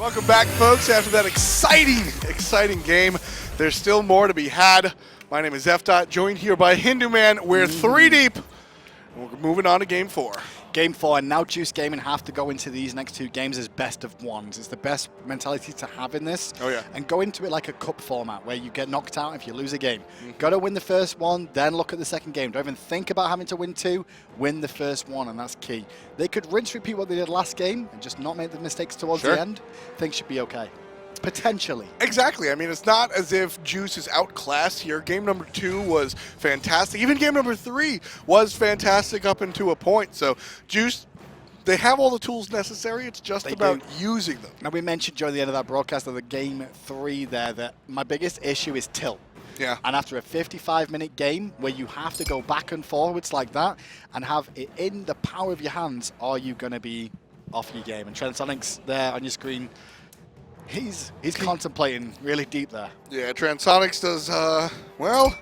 Welcome back, folks. After that exciting game, there's still more to be had. My name is F-Dot, joined here by Hindu Man. We're 3 deep. We're moving on to Game 4. Game 4, and now Juice Gaming have to go into these next 2 games as best of ones. It's the best mentality to have in this. Oh, yeah. And go into it like a cup format where you get knocked out if you lose a game. Got to win the first one, then look at the second game. Don't even think about having to win 2. Win the first one, and that's key. They could rinse repeat what they did last game and just not make the mistakes towards the end. Things should be okay. Potentially. Exactly. I mean, it's not as if Juice is outclassed here. Game number 2 was fantastic. Even game number 3 was fantastic up into a point. So Juice, they have all the tools necessary. It's just about using them. Now, we mentioned during the end of that broadcast of the game 3 there that my biggest issue is tilt. Yeah. And after a 55-minute game where you have to go back and forwards like that and have it in the power of your hands, are you going to be off your game? And Transonics there on your screen, he's contemplating really deep there. Yeah, Transonics does, well,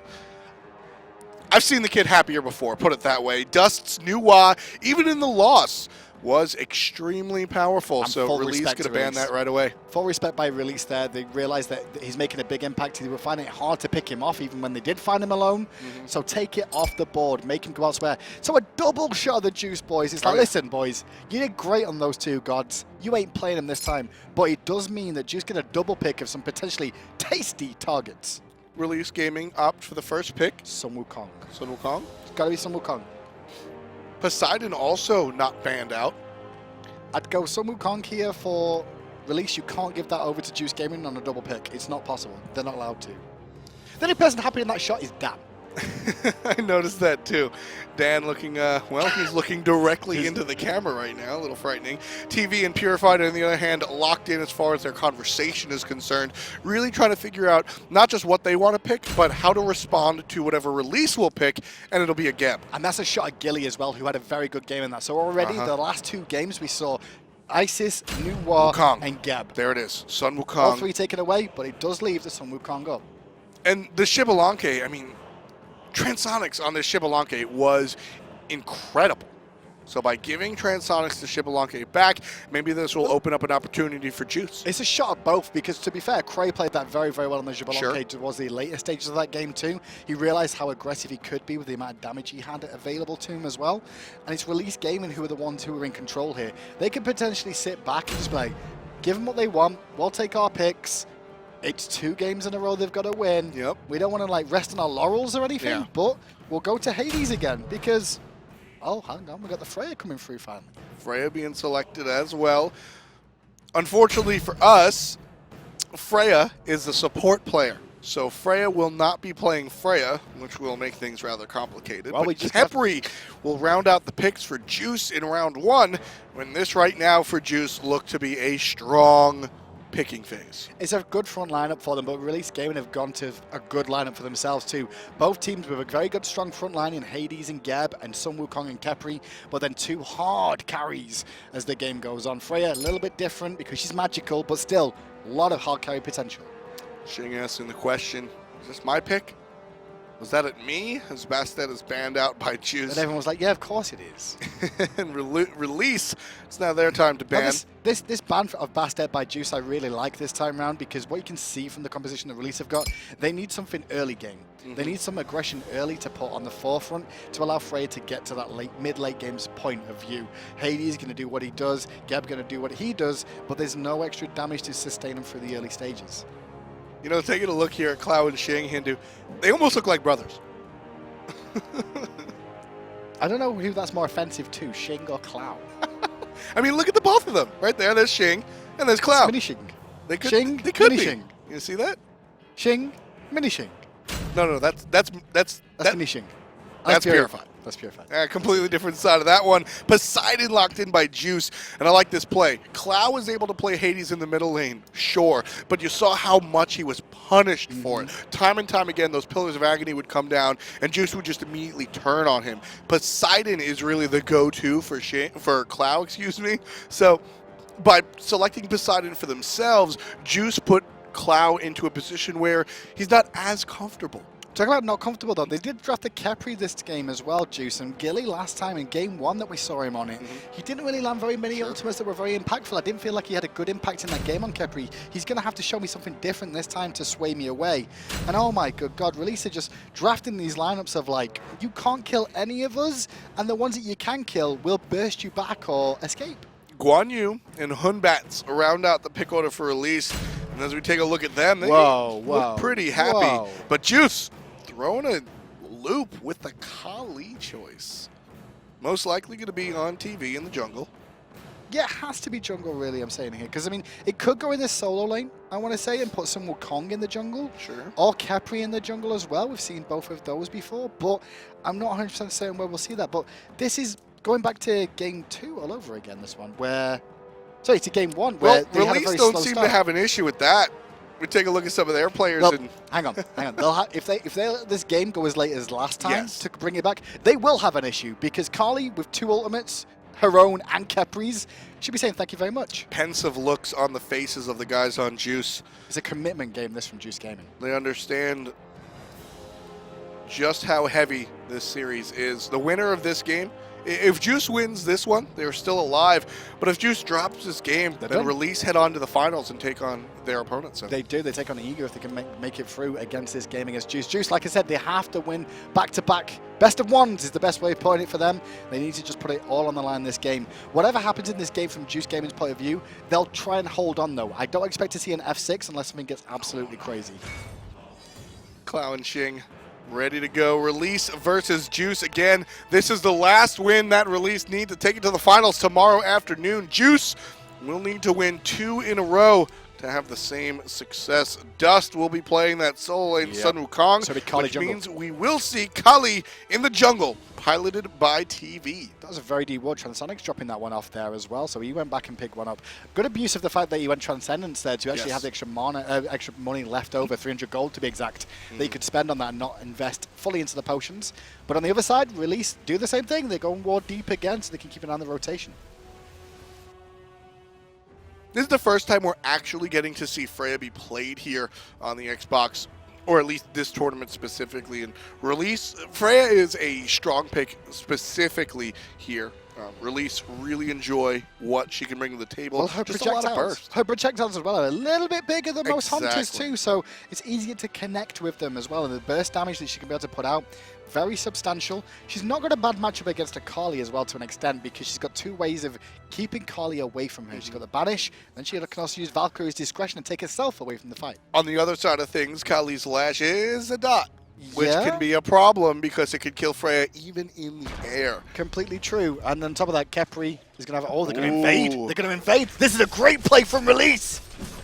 I've seen the kid happier before, put it that way. Dust's new Wa, even in the loss, was extremely powerful. And so Release going to ban that right away. Full respect by Release there. They realized that he's making a big impact. They were finding it hard to pick him off even when they did find him alone. So take it off the board, make him go elsewhere. So a double shot of the Juice, boys. It's like, listen, boys, you did great on those 2 gods. You ain't playing them this time. But it does mean that Juice get a double pick of some potentially tasty targets. Release Gaming opt for the first pick. Sun Wukong. Sun Wukong? It's got to be Sun Wukong. Poseidon also not banned out. I'd go Sun Wukong here for Release. You can't give that over to Juice Gaming on a double pick. It's not possible. They're not allowed to. The only person happy in that shot is Dan. I noticed that too. Dan looking, well, he's looking directly into the camera right now, a little frightening. TeeVee and Purified, on the other hand, locked in as far as their conversation is concerned, really trying to figure out not just what they want to pick, but how to respond to whatever Release will pick, and it'll be a Geb. And that's a shot at Gili as well, who had a very good game in that. So already the last 2 games we saw Isis, New War, Wukong, and Geb. There it is, Sun Wukong. All 3 taken away, but it does leave the Sun Wukong up. And the Xbalanque, I mean, Transonics on this Xbalanque was incredible. So by giving Transonics the Xbalanque back, maybe this will open up an opportunity for Juice. It's a shot at both because, to be fair, Crey played that very, very well on the Xbalanque towards the later stages of that game too. He realized how aggressive he could be with the amount of damage he had available to him as well. And it's Release Gaming who are the ones who are in control here. They could potentially sit back and just be like, give them what they want, we'll take our picks. It's 2 games in a row they've got to win. Yep. We don't want to like rest on our laurels or anything, but we'll go to Hades again because, oh, hang on, we got the Freya coming through finally. Freya being selected as well. Unfortunately for us, Freya is the support player. So Freya will not be playing Freya, which will make things rather complicated. Well, but Khepri will round out the picks for Juice in round 1, when this right now for Juice looked to be a strong picking phase. It's a good front lineup for them, but Release Gaming have gone to a good lineup for themselves too. Both teams with a very good strong front line in Hades and Geb and Sun Wukong and Khepri, but then 2 hard carries as the game goes on. Freya a little bit different because she's magical, but still a lot of hard carry potential. Shing asking the question, is this my pick? Was that at me? As Bastet is banned out by Juice. And everyone was like, yeah, of course it is. And Release, it's now their time to ban. This ban of Bastet by Juice I really like this time around because what you can see from the composition that Release have got, they need something early game. They need some aggression early to put on the forefront to allow Freya to get to that mid-late game's point of view. Hades is going to do what he does, Geb going to do what he does, but there's no extra damage to sustain him through the early stages. You know, taking a look here at Clow and Shing, Hindu, they almost look like brothers. I don't know who that's more offensive to, Shing or Clow. I mean, look at the both of them. Right there, there's Shing, and there's Clow. Mini Shing. They could, Shing, they could Mini be. Shing. You see that? Shing, Mini Shing. No, that's Mini Shing. That's Purified. That's Purified. Completely different side of that one. Poseidon locked in by Juice, and I like this play. Clow was able to play Hades in the middle lane, sure, but you saw how much he was punished for it. Time and time again, those Pillars of Agony would come down, and Juice would just immediately turn on him. Poseidon is really the go-to for Clow, excuse me. So by selecting Poseidon for themselves, Juice put Clow into a position where he's not as comfortable Talk about not comfortable though. They did draft the Khepri this game as well, Juice, and Gili last time in game 1 that we saw him on it. He didn't really land very many ultimates that were very impactful. I didn't feel like he had a good impact in that game on Khepri. He's going to have to show me something different this time to sway me away. And oh my good God, Release are just drafting these lineups of like, you can't kill any of us, and the ones that you can kill will burst you back or escape. Guan Yu and Batz round out the pick order for Release. And as we take a look at them, they look pretty happy. But Juice throwing a loop with the Kali choice. Most likely going to be on TeeVee in the jungle. Yeah, it has to be jungle, really, I'm saying here. Because, I mean, it could go in this solo lane, I want to say, and put some Wukong in the jungle. Sure. Or Khepri in the jungle as well. We've seen both of those before. But I'm not 100% certain where we'll see that. But this is going back to game 2 all over again, this one. Where... Sorry, to game 1, where they had a very slow don't seem start. to have an issue with that. We take a look at some of their players. Well, and hang on. If they let this game go as late as last time to bring it back, they will have an issue because Kali with 2 ultimates, her own and Khepri's, should be saying thank you very much. Pensive looks on the faces of the guys on Juice. It's a commitment game, this from Juice Gaming. They understand just how heavy this series is. The winner of this game, if Juice wins this one, they're still alive. But if Juice drops this game, then Release head on to the finals and take on their opponents. They do. They take on Eager if they can make it through against this game against Juice. Juice, like I said, they have to win back-to-back. Best of ones is the best way of putting it for them. They need to just put it all on the line this game. Whatever happens in this game from Juice Gaming's point of view, they'll try and hold on, though. I don't expect to see an F6 unless something gets absolutely crazy. Clowwwwww ready to go. Release versus Juice again. This is the last win that Release need to take it to the finals tomorrow afternoon. Juice will need to win 2 in a row to have the same success. Dust will be playing that solo lane Sun Wukong, which means we will see Kali in the jungle, piloted by TeeVee. That was a very deep ward. Transonics dropping that one off there as well, so he went back and picked one up. Good abuse of the fact that he went Transcendence there to actually have the extra money left over, 300 gold to be exact, that you could spend on that and not invest fully into the potions. But on the other side, Release do the same thing. They go and ward deep again so they can keep an eye on the rotation. This is the first time we're actually getting to see Freya be played here on the Xbox, or at least this tournament specifically. And Release, Freya is a strong pick specifically here. Release really enjoy what she can bring to the table. Well, her projectiles as well are a little bit bigger than most hunters too, so it's easier to connect with them as well. And the burst damage that she can be able to put out, very substantial. She's not got a bad matchup against a Kali as well to an extent because she's got 2 ways of keeping Kali away from her. She's got the Banish, then she can also use Valkyrie's discretion and take herself away from the fight. On the other side of things, Kali's Lash is a dot, which can be a problem because it could kill Freya even in the air. Completely true. And on top of that, Khepri is going to have... Oh, they're going to invade. They're going to invade. This is a great play from Release.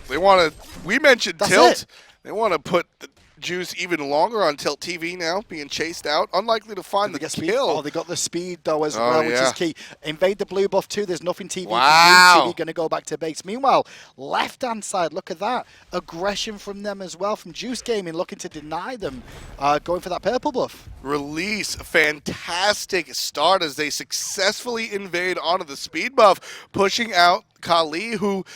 They want to... We mentioned Tilt. They want to put the Juice even longer on Tilt. TeeVee now being chased out. Unlikely to find the kill. Oh, they got the speed, though, as well, which is key. Invade the blue buff, too. There's nothing TeeVee can do. TeeVee going to go back to base. Meanwhile, left-hand side, look at that. Aggression from them as well, from Juice Gaming, looking to deny them, going for that purple buff. Release, fantastic start as they successfully invade onto the speed buff, pushing out Kali, who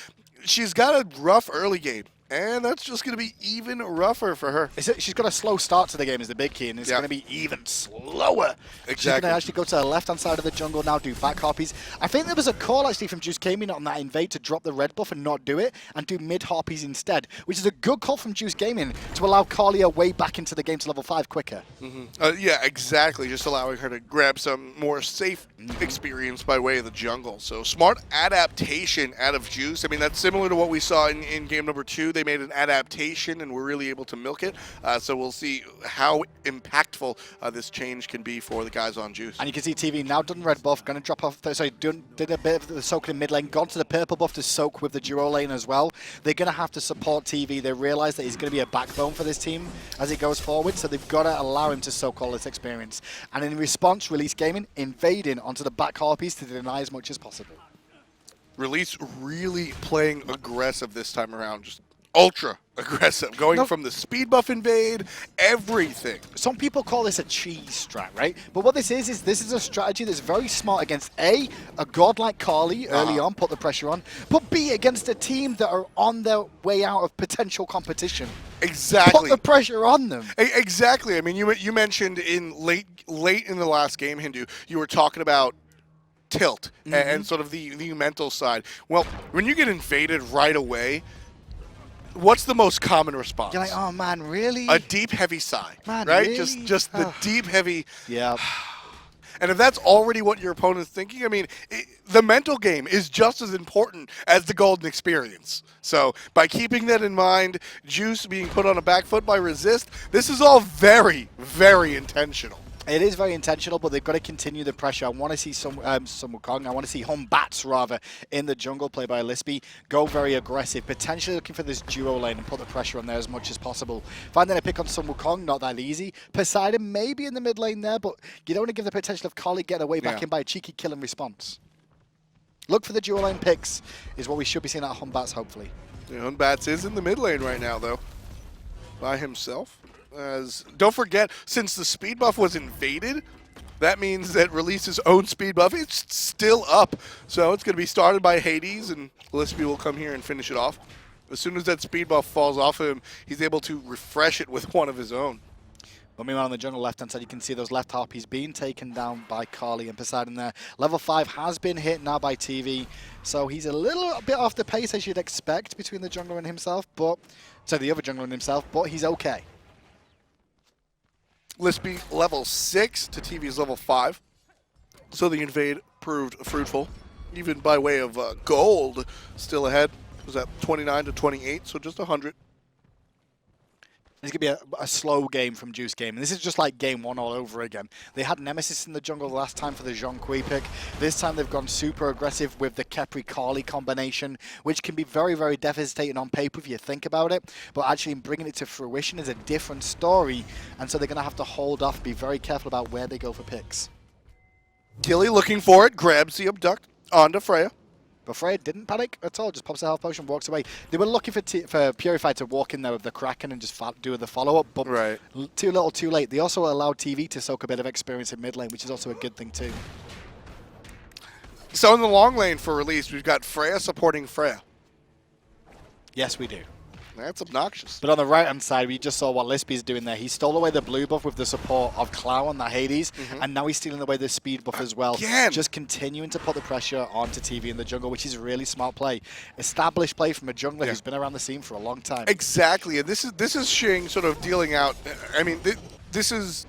she's got a rough early game. And that's just going to be even rougher for her. She's got a slow start to the game is the big key, and it's going to be even slower. Exactly. She's going to actually go to the left-hand side of the jungle now, do back harpies. I think there was a call actually from Juice Gaming on that invade to drop the red buff and not do it, and do mid harpies instead, which is a good call from Juice Gaming to allow Kali way back into the game to level 5 quicker. Yeah, exactly. Just allowing her to grab some more safe experience by way of the jungle. So smart adaptation out of Juice. I mean, that's similar to what we saw in game number 2. They made an adaptation and were really able to milk it. So we'll see how impactful this change can be for the guys on Juice. And you can see TeeVee now done red buff, going to drop off, did a bit of the soak in mid lane, gone to the purple buff to soak with the duo lane as well. They're going to have to support TeeVee. They realize that he's going to be a backbone for this team as it goes forward, so they've got to allow him to soak all this experience. And in response, Release Gaming invading onto the back harpies to deny as much as possible. Release really playing aggressive this time around, just ultra aggressive, going from the speed buff invade, everything. Some people call this a cheese strat, right? But what this is this is a strategy that's very smart against A, a god like Carly early on, put the pressure on, but B, against a team that are on their way out of potential competition. Exactly. Put the pressure on them. Exactly. I mean, you mentioned in late in the last game, Hindu, you were talking about tilt and sort of the mental side. Well, when you get invaded right away, what's the most common response? You're like, oh man, really? A deep, heavy sigh, man, right? really? Just the deep, heavy. Yeah. And if that's already what your opponent's thinking, I mean, the mental game is just as important as the golden experience. So by keeping that in mind, Juice being put on a back foot by Resist, this is all very, very intentional. It is very intentional, but they've got to continue the pressure. I want to see some Wukong. I want to see Batz rather in the jungle, played by Lispy, go very aggressive, potentially looking for this duo lane and put the pressure on there as much as possible. Finding a pick on some Wukong, not that easy. Poseidon maybe in the mid lane there, but you don't want to give the potential of Carly getting away back in by a cheeky kill and response. Look for the duo lane picks is what we should be seeing out of Batz, hopefully. Yeah, Batz is in the mid lane right now, though, by himself. As don't forget, since the speed buff was invaded, that means that Release's own speed buff is still up. So it's going to be started by Hades, and Lispy will come here and finish it off. As soon as that speed buff falls off him, he's able to refresh it with one of his own. But meanwhile, on the jungle left-hand side, you can see those left harpies being taken down by Carly and Poseidon there. Level 5 has been hit now by TeeVee, so he's a little bit off the pace as you'd expect between the jungler and himself, but so the other jungler and himself, but he's okay. Lispy level 6 to TeeVee's level 5. So the invade proved fruitful, even by way of gold still ahead. It was at 29 to 28, so just 100. It's going to be a slow game from Juice Game. And this is just like game 1 all over again. They had Nemesis in the jungle last time for the Zhonghui pick. This time they've gone super aggressive with the Khepri-Carly combination, which can be very, very devastating on paper if you think about it. But actually bringing it to fruition is a different story. And so they're going to have to hold off, be very careful about where they go for picks. Gili looking for it, grabs the abduct onto Freya. But Freya didn't panic at all, just pops a health potion, walks away. They were looking for Purified to walk in there with the Kraken and just do the follow-up, but too little, too late. They also allowed TeeVee to soak a bit of experience in mid lane, which is also a good thing too. So in the long lane for Release, we've got Freya supporting Freya. Yes, we do. That's obnoxious. But on the right-hand side, we just saw what Lispy's doing there. He stole away the blue buff with the support of Clow on the Hades, and now he's stealing away the speed buff as well. Again. Just continuing to put the pressure onto TeeVee in the jungle, which is really smart play. Established play from a jungler who's been around the scene for a long time. Exactly, and this is Shing sort of dealing out. I mean, this is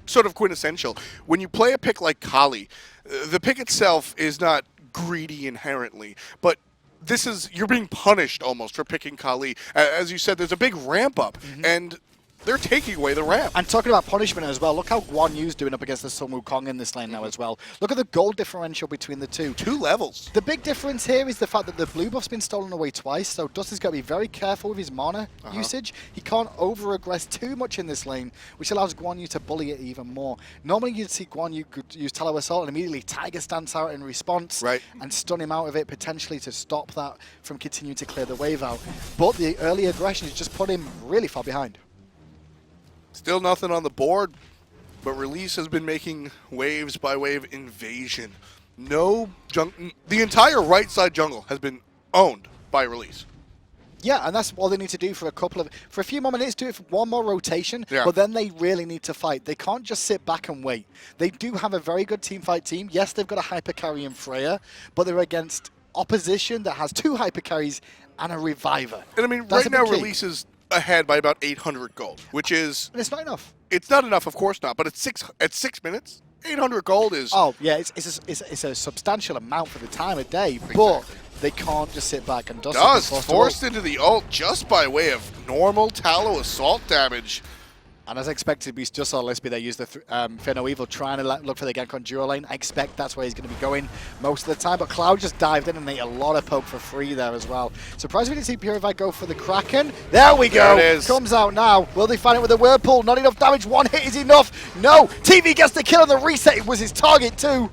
sort of quintessential. When you play a pick like Kali, the pick itself is not greedy inherently, but this is, you're being punished almost for picking Kali. As you said, there's a big ramp up, and they're taking away the ramp. And talking about punishment as well, look how Guan Yu's doing up against the Sun Wukong in this lane now as well. Look at the gold differential between the two. 2 levels. The big difference here is the fact that the blue buff's been stolen away twice, so Dusty's got to be very careful with his mana usage. He can't over-aggress too much in this lane, which allows Guan Yu to bully it even more. Normally you'd see Guan Yu could use Tallow Assault and immediately Tiger stance out in response and stun him out of it, potentially to stop that from continuing to clear the wave out. But the early aggression has just put him really far behind. Still nothing on the board, but Release has been making waves by way of invasion. The entire right side jungle has been owned by Release. Yeah, and that's all they need to do for a few more minutes, do it for one more rotation, but then they really need to fight. They can't just sit back and wait. They do have a very good teamfight team. Yes, they've got a hyper carry in Freya, but they're against opposition that has 2 hyper carries and a reviver. And I mean, right now Release is ahead by about 800 gold, which is... But it's not enough. It's not enough, of course not, but at 6 minutes, 800 gold is... Oh, yeah, it's a substantial amount for the time of day, but they can't just sit back and dust. Forced into the ult just by way of normal Tallow Assault damage. And as expected, we just saw Lispy there use the Finno Evil trying to look for the gank on duo lane. I expect that's where he's going to be going most of the time. But Cloud just dived in and ate a lot of poke for free there as well. Surprised we didn't see Purified go for the Kraken. There we go. There it is. Comes out now. Will they find it with a Whirlpool? Not enough damage. 1 hit is enough. No. TeeVee gets the kill on the reset. It was his target too.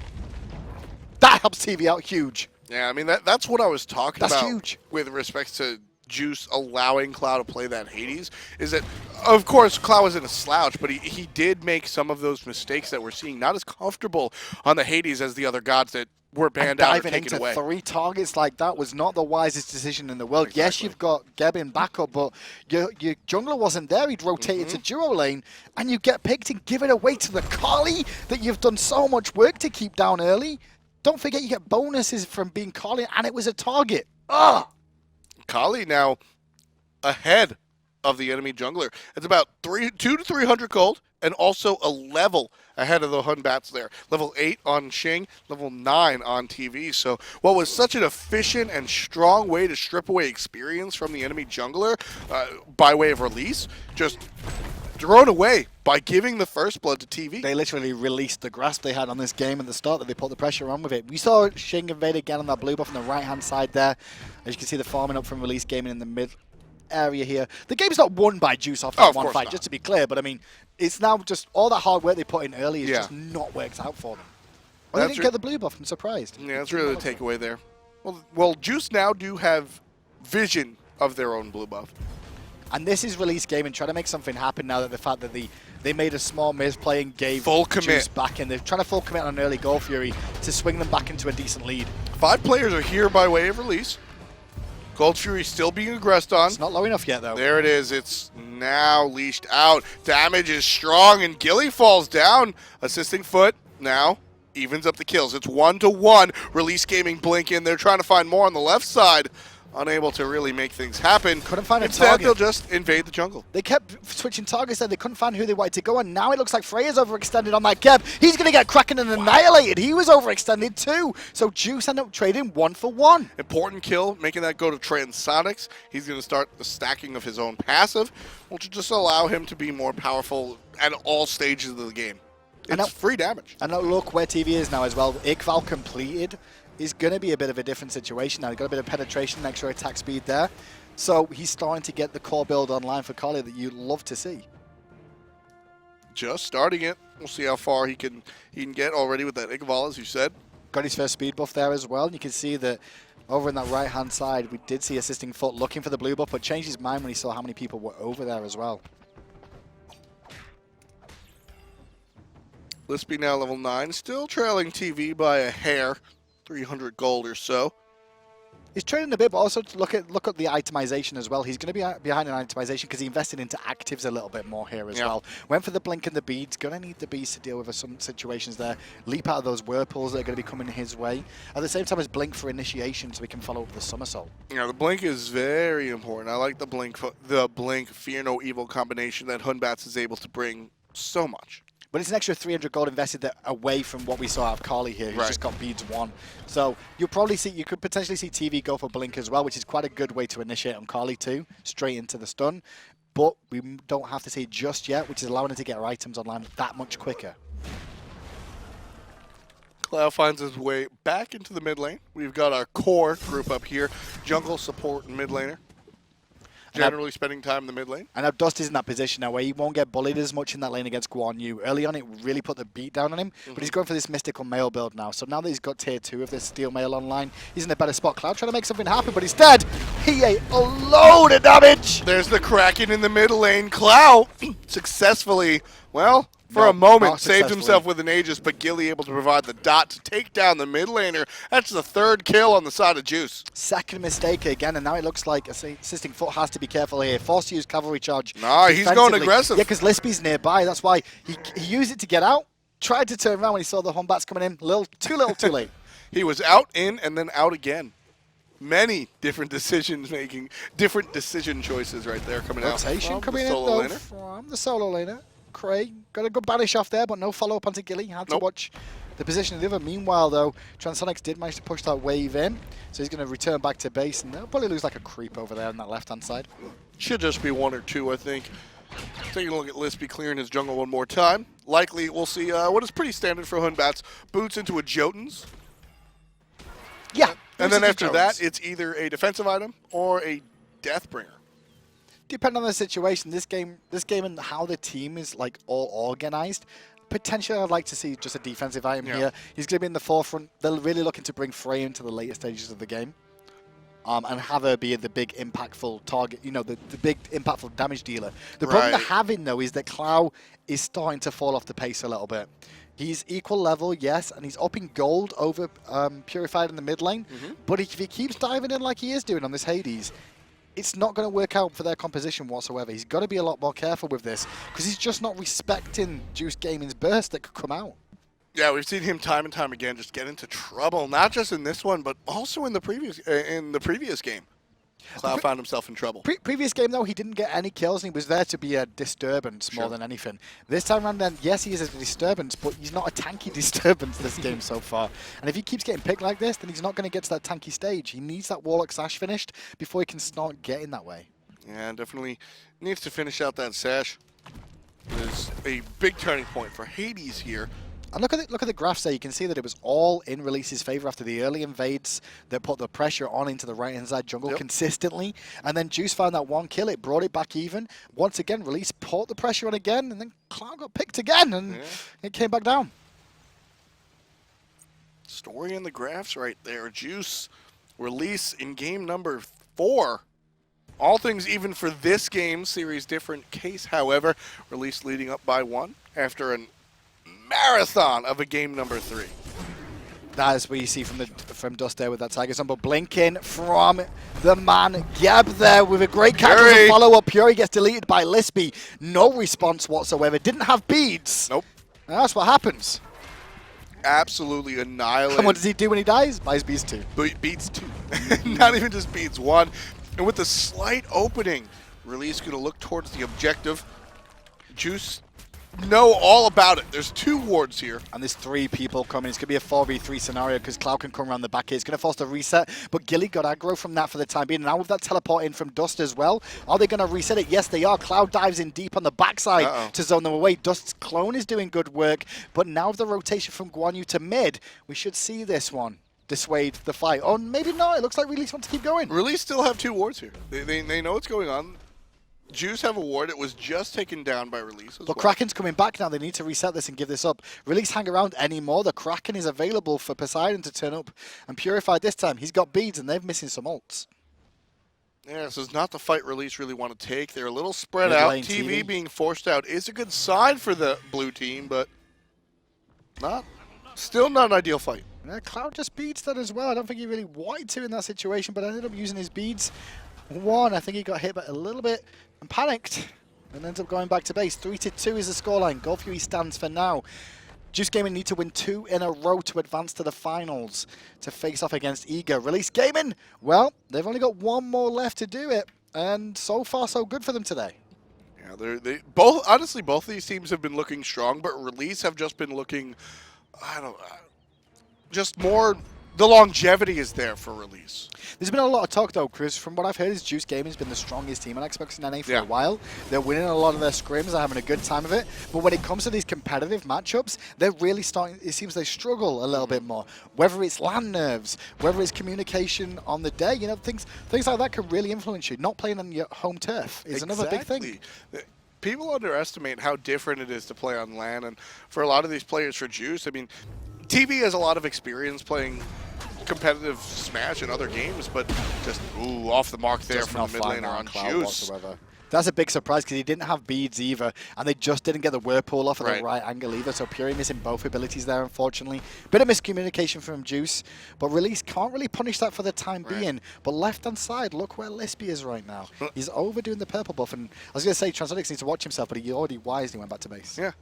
That helps TeeVee out huge. Yeah, I mean, that's what I was talking about huge. with respect to Juice allowing Clow to play that Hades is that, of course, Clow isn't a slouch, but he did make some of those mistakes that we're seeing. Not as comfortable on the Hades as the other gods that were banned out or taken away. Diving into 3 targets like that was not the wisest decision in the world. Exactly. Yes, you've got Geb in backup, but your jungler wasn't there. He'd rotated to duo lane, and you get picked and give it away to the Kali that you've done so much work to keep down early. Don't forget you get bonuses from being Kali, and it was a target. Ugh! Kali now ahead of the enemy jungler. It's about 200 to 300 gold, and also a level ahead of the Hun Batz there. Level 8 on Xing, level 9 on TeeVee. So what was such an efficient and strong way to strip away experience from the enemy jungler by way of release, just thrown away by giving the first blood to TeeVee. They literally released the grasp they had on this game at the start, that they put the pressure on with it. We saw Xing invade again on that blue buff on the right-hand side there. As you can see, the farming up from Release Gaming in the mid area here. The game's not won by Juice off that one fight, just to be clear, but I mean, it's now just all that hard work they put in early is just not worked out for them. Well, they didn't get the blue buff, I'm surprised. Yeah, that's really the takeaway there. Well, Juice now do have vision of their own blue buff. And this is Release Gaming trying to make something happen now that the fact that they made a small misplay and gave full commit Juice back in. They're trying to full commit on an early Gold Fury to swing them back into a decent lead. 5 players are here by way of release. Gold Fury still being aggressed on. It's not low enough yet, though. There it is. It's now leashed out. Damage is strong, and Gili falls down. Assisting Foot now evens up the kills. It's 1-1. Release Gaming blink in. They're trying to find more on the left side. Unable to really make things happen. Couldn't find a Instead, target. they'll just invade the jungle. They kept switching targets there. They couldn't find who they wanted to go, and now it looks like Freya's overextended on that Geb. He's going to get Kraken and annihilated. He was overextended too. So Juice ended up trading 1 for 1. Important kill, making that go to Transonics. He's going to start the stacking of his own passive, which will just allow him to be more powerful at all stages of the game. It's free damage. And look where TeeVee is now as well. Iqval completed is going to be a bit of a different situation now. He's got a bit of penetration, extra attack speed there. So he's starting to get the core build online for Kali that you love to see. Just starting it. We'll see how far he can get already with that Iqval, as you said. Got his first speed buff there as well. And you can see that over in that right-hand side, we did see Assisting Foot looking for the blue buff, but changed his mind when he saw how many people were over there as well. Lispy now level 9, still trailing TeeVee by a hair. 300 gold or so. He's trading a bit, but also to look at the itemization as well. He's going to be behind an itemization because he invested into actives a little bit more here as well. Went for the blink and the beads. Going to need the beads to deal with some situations there. Leap out of those whirlpools that are going to be coming his way. At the same time as blink for initiation, so he can follow up with the somersault. Yeah, the blink is very important. I like the blink Fear No Evil combination that Hun Batz is able to bring so much. But it's an extra 300 gold invested away from what we saw out of Kali here, who's just got beads 1. So you could potentially see TeeVee go for blink as well, which is quite a good way to initiate on Kali too, straight into the stun. But we don't have to see it just yet, which is allowing him to get our items online that much quicker. Clow finds his way back into the mid lane. We've got our core group up here, jungle, support, and mid laner. Generally spending time in the mid lane. And now Dust is in that position now where he won't get bullied as much in that lane against Guan Yu. Early on, it really put the beat down on him, but he's going for this mystical mail build now. So now that he's got tier 2 of this steel mail online, he's in a better spot. Cloud trying to make something happen, but instead, he ate a load of damage. There's the Kraken in the mid lane. Clow successfully, well, for a moment, saved himself with an Aegis, but Gili able to provide the dot to take down the mid laner. That's the 3rd kill on the side of Juice. Second mistake again, and now it looks like Assisting Foot has to be careful here. Forced to use cavalry charge. Nah, he's going aggressive. Yeah, because Lispy's nearby. That's why he used it to get out. Tried to turn around when he saw the Hun Batz coming in. Too little, too late. He was out, in, and then out again. Many different decision choices right there coming out. Rotation coming in though from the solo laner. Crey got a good banish off there, but no follow-up onto Gili. Had to watch the position of the other. Meanwhile, though, Transonics did manage to push that wave in, so he's going to return back to base, and they'll probably lose like a creep over there on that left-hand side. Should just be 1 or 2, I think. Taking a look at Lispy clearing his jungle one more time. Likely, we'll see what is pretty standard for Hun Batz. Boots into a Jotuns. Yeah. And then after that, it's either a defensive item or a Deathbringer. Depending on the situation, this game and how the team is like all organized, potentially I'd like to see just a defensive item here. He's going to be in the forefront. They're really looking to bring Freya into the later stages of the game. and have her be the big impactful target, you know, the big impactful damage dealer. The problem they're having, though, is that Clow is starting to fall off the pace a little bit. He's equal level, yes, and he's up in gold over Purified in the mid lane, but if he keeps diving in like he is doing on this Hades, it's not going to work out for their composition whatsoever. He's got to be a lot more careful with this, because he's just not respecting Juice Gaming's burst that could come out. Yeah, we've seen him time and time again just get into trouble, not just in this one, but also in the previous game. Clow found himself in trouble. Previous game, though, he didn't get any kills, and he was there to be a disturbance more than anything. This time around, then, yes, he is a disturbance, but he's not a tanky disturbance this game so far. And if he keeps getting picked like this, then he's not going to get to that tanky stage. He needs that Warlock Sash finished before he can start getting that way. Yeah, definitely needs to finish out that Sash. There's a big turning point for Hades here. And look at the graphs there. You can see that it was all in Release's favor after the early invades that put the pressure on into the right-hand side jungle consistently. And then Juice found that one kill. It brought it back even. Once again, Release put the pressure on again, and then Cloud got picked again, and it came back down. Story in the graphs right there. Juice, Release in game number 4. All things even for this game. Series different case, however. Release leading up by 1 after an marathon of a game number 3. That is what you see from Dust there with that Tiger Sun, but blinking from the man Geb there with a great catch as a follow-up. Puri gets deleted by Lispy. No response whatsoever. Didn't have beads. Nope. And that's what happens. Absolutely annihilated. And what does he do when he dies? Buys beads 2. Beads 2. Not even just beads 1. And with the slight opening, Release going to look towards the objective. Juice know all about it. There's 2 wards here. And there's 3 people coming. It's going to be a 4v3 scenario because Cloud can come around the back here. It's going to force the reset, but Gili got aggro from that for the time being. Now with that teleport in from Dust as well, are they going to reset it? Yes, they are. Cloud dives in deep on the backside to zone them away. Dust's clone is doing good work, but now with the rotation from Guan to mid, we should see this one dissuade the fight. Oh, maybe not. It looks like Release wants to keep going. Release still have 2 wards here. They know what's going on. Juice have a ward. It was just taken down by Release as well. Kraken's coming back now. They need to reset this and give this up. Release hang around anymore. The Kraken is available for Poseidon to turn up and Purified this time. He's got beads and they're missing some ults. Yeah, this is not the fight Release really want to take. They're a little spread out. TeeVee being forced out is a good sign for the blue team, but still not an ideal fight. Yeah, Cloud just beats that as well. I don't think he really wanted to in that situation, but ended up using his beads. I think he got hit by a little bit and panicked and ends up going back to base. 3-2 is the scoreline. Gold Fury stands for now. Juice Gaming need to win 2 in a row to advance to the finals to face off against Eager. Release Gaming, well, they've only got 1 more left to do it, and so far so good for them today. Yeah, they both honestly both of these teams have been looking strong, but Release have just been looking, just more. The longevity is there for Release. There's been a lot of talk, though, Chris. From what I've heard, is Juice Gaming has been the strongest team on Xbox and NA for a while. They're winning a lot of their scrims. They're having a good time of it. But when it comes to these competitive matchups, they're really starting. It seems they struggle a little bit more. Whether it's land nerves, whether it's communication on the day, you know, things like that can really influence you. Not playing on your home turf is another big thing. People underestimate how different it is to play on LAN, and for a lot of these players, for Juice, I mean, TeeVee has a lot of experience playing competitive Smash in other games, but just off the mark there from the mid laner on Juice. Whatsoever. That's a big surprise because he didn't have beads either, and they just didn't get the whirlpool off of the right angle either, so Puri missing both abilities there, unfortunately. Bit of miscommunication from Juice, but Release can't really punish that for the time being. But left-hand side, look where Lispy is right now. He's overdoing the purple buff, and I was going to say, Transonics needs to watch himself, but he already wisely went back to base. Yeah,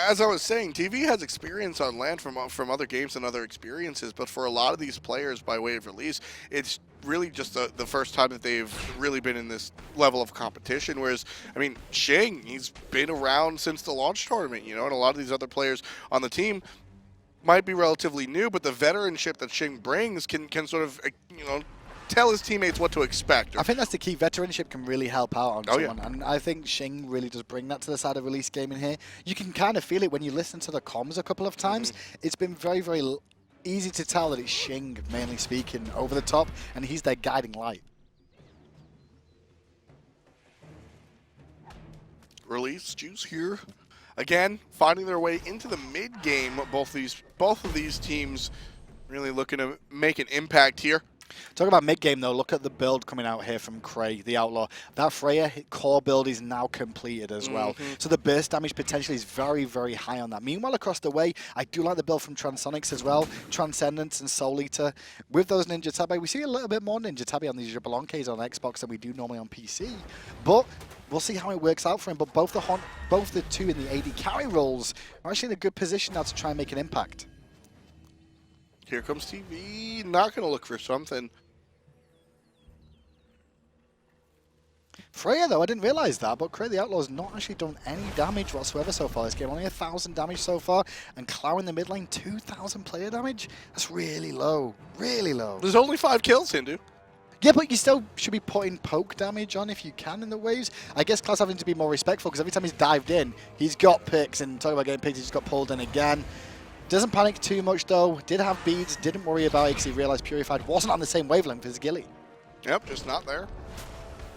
as I was saying, TeeVee has experience on LAN from other games and other experiences, but for a lot of these players by way of Release, it's really just the first time that they've really been in this level of competition. Whereas, I mean, Xing, he's been around since the launch tournament, you know, and a lot of these other players on the team might be relatively new, but the veteranship that Xing brings can sort of, you know, tell his teammates what to expect. I think that's the key. Veteranship can really help out on someone, and I think Xing really does bring that to the side of Release Gaming here. You can kind of feel it when you listen to the comms a couple of times. It's been very, very easy to tell that it's Xing, mainly speaking, over the top, and he's their guiding light. Release Juice here again, finding their way into the mid game. Both of these teams really looking to make an impact here. Talk about mid-game, though. Look at the build coming out here from Crey, the Outlaw. That Freya core build is now completed as well. So the burst damage potential is very, very high on that. Meanwhile, across the way, I do like the build from Transonics as well. Transcendence and Soul Eater. With those Ninja Tabi, we see a little bit more Ninja Tabi on these Xbalanques on Xbox than we do normally on PC. But we'll see how it works out for him. But both the two in the AD carry roles are actually in a good position now to try and make an impact. Here comes TeeVee. Not going to look for something. Freya, though, I didn't realize that, but Crey the Outlaw's not actually done any damage whatsoever so far this game. Only 1,000 damage so far, and Clow in the mid lane, 2,000 player damage? That's really low. Really low. There's only 5 kills, Hindu. Yeah, but you still should be putting poke damage on if you can in the waves. I guess Clow's having to be more respectful, because every time he's dived in, he's got picks, and talking about getting picks, he just got pulled in again. Doesn't panic too much, though. Did have beads, didn't worry about it, because he realized Purified wasn't on the same wavelength as Gili. Yep, just not there.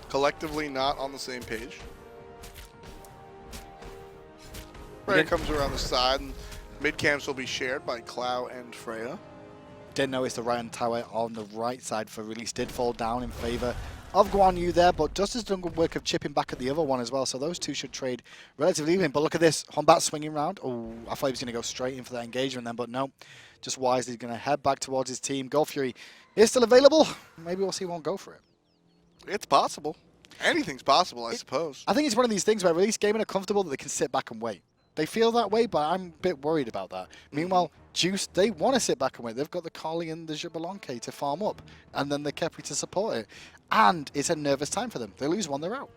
Collectively not on the same page. Freya comes around the side, and mid camps will be shared by Clow and Freya. Didn't notice the right tower on the right side for release did fall down in favor of Guan Yu there, but just as done good work of chipping back at the other one as well, so those two should trade relatively even. But look at this, Hombat swinging round. Oh, I thought he was going to go straight in for that engagement then, but no. Just wisely going to head back towards his team. Gold Fury is still available. Maybe we'll see he won't go for it. It's possible. Anything's possible, I suppose. I think it's one of these things where Release Gaming are comfortable that they can sit back and wait. They feel that way, but I'm a bit worried about that. Meanwhile, Juice, they want to sit back and wait. They've got the Carly and the Xbalanque to farm up, and then the Khepri to support it. And it's a nervous time for them. They lose one, they're out.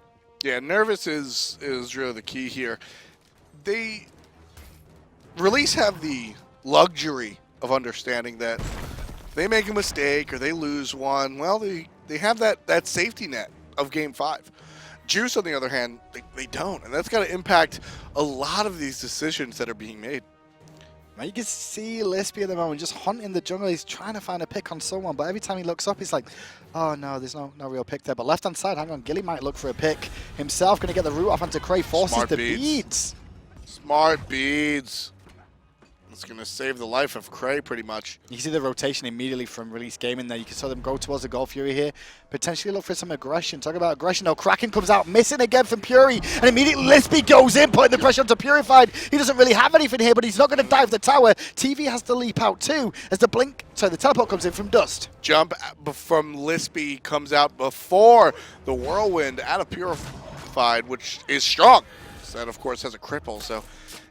Yeah, nervous is really the key here. They Release have the luxury of understanding that if they make a mistake or they lose one, well, they have that safety net of Game 5. Juice, on the other hand, they don't, and that's got to impact a lot of these decisions that are being made. Now you can see Lispy at the moment just hunting the jungle. He's trying to find a pick on someone, but every time he looks up, he's like, oh no, there's no real pick there. But left-hand side, hang on, Gili might look for a pick himself. Going to get the root off onto Crey, forces Smart the beads. Smart beads. It's going to save the life of Crey, pretty much. You can see the rotation immediately from Release Gaming there. You can see them go towards the Gold Fury here. Potentially look for some aggression. Talk about aggression. No, Kraken comes out, missing again from Puri. And immediately Lispy goes in, putting the pressure onto Purified. He doesn't really have anything here, but he's not going to dive the tower. TeeVee has to leap out too, as the teleport comes in from Dust. Jump from Lispy comes out before the Whirlwind out of Purified, which is strong. That, of course, has a cripple, so